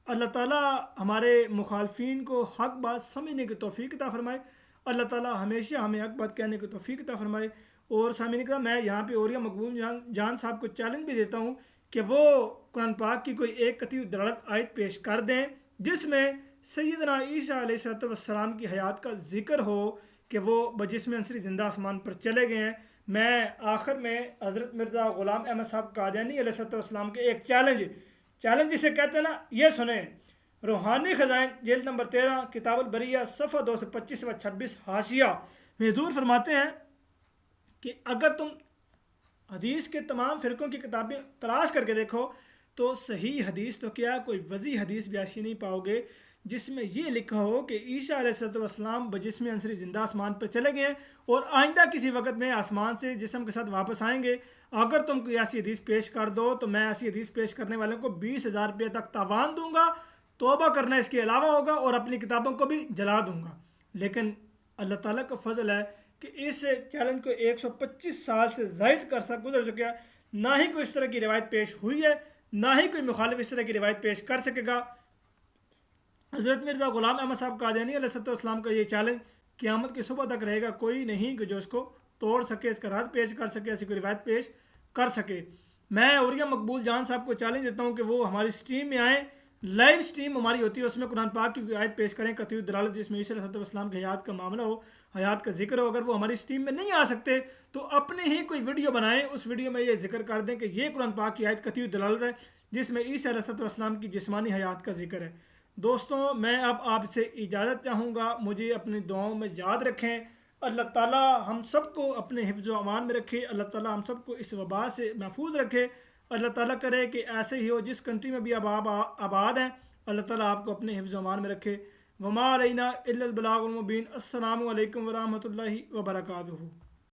اللہ تعالیٰ ہمارے مخالفین کو حق بات سمجھنے کی توفیق عطا فرمائے. اللہ تعالیٰ ہمیشہ ہمیں حق بات کہنے کی توفیق عطا فرمائے. اور سامعین کرام، میں یہاں پہ اوریہ مقبول جان صاحب کو چیلنج بھی دیتا ہوں کہ وہ قرآن پاک کی کوئی ایک قطعی دلالت آیت پیش کر دیں جس میں سیدنا عیسیٰ علیہ السلام کی حیات کا ذکر ہو کہ وہ بجسم انصری زندہ آسمان پر چلے گئے ہیں. میں آخر میں حضرت مرزا غلام احمد صاحب قادیانی علیہ السلام کے ایک چیلنج جسے کہتے ہیں نا، یہ سنیں. روحانی خزائن جلد نمبر 13 کتاب البریہ صفحہ 225 و 26 حاشیہ میں حضور فرماتے ہیں کہ اگر تم حدیث کے تمام فرقوں کی کتابیں تلاش کر کے دیکھو تو صحیح حدیث تو کیا کوئی وضیح حدیث بھی ایسی نہیں پاؤ گے جس میں یہ لکھا ہو کہ عیسیٰ علیہ السلام بجسم انصری زندہ آسمان پر چلے گئے اور آئندہ کسی وقت میں آسمان سے جسم کے ساتھ واپس آئیں گے. اگر تم کوئی ایسی حدیث پیش کر دو تو میں ایسی حدیث پیش کرنے والوں کو 20,000 روپے تک تاوان دوں گا، توبہ کرنا اس کے علاوہ ہوگا، اور اپنی کتابوں کو بھی جلا دوں گا. لیکن اللہ تعالیٰ کا فضل ہے کہ اس چیلنج کو 125 سال سے زائد عرصہ گزر چکا ہے، نہ ہی کوئی اس طرح کی روایت پیش ہوئی ہے، نہ ہی کوئی مخالف اس طرح کی روایت پیش کر سکے گا. حضرت مرزا غلام احمد صاحب قادیانی علیہ السلام کا یہ چیلنج قیامت کی صبح تک رہے گا، کوئی نہیں کہ جو اس کو توڑ سکے، اس کا رد پیش کر سکے، ایسی کوئی روایت پیش کر سکے. میں اوریہ مقبول جان صاحب کو چیلنج دیتا ہوں کہ وہ ہماری سٹریم میں آئیں، لائیو سٹریم ہماری ہوتی ہے، اس میں قرآن پاک کی آیت پیش کریں قطعی دلالت جس میں عیسیٰ علیہ السلام کے حیات کا معاملہ ہو، حیات کا ذکر ہو. اگر وہ ہماری سٹریم میں نہیں آ سکتے تو اپنے ہی کوئی ویڈیو بنائیں، اس ویڈیو میں یہ ذکر کر دیں کہ یہ قرآن پاک کی آیت قطعی دلالت ہے جس میں عیسیٰ علیہ السلام کی جسمانی حیات کا ذکر ہے. دوستوں، میں اب آپ سے اجازت چاہوں گا، مجھے اپنی دعاؤں میں یاد رکھیں. اللہ تعالیٰ ہم سب کو اپنے حفظ و امان میں رکھے، اللہ تعالیٰ ہم سب کو اس وبا سے محفوظ رکھے. اللہ تعالیٰ کرے کہ ایسے ہی ہو جس کنٹری میں بھی اب آباد ہیں، اللہ تعالیٰ آپ کو اپنے حفظ و امان میں رکھے. وما علینا الا البلاغ المبین. السلام علیکم ورحمۃ اللہ وبرکاتہ.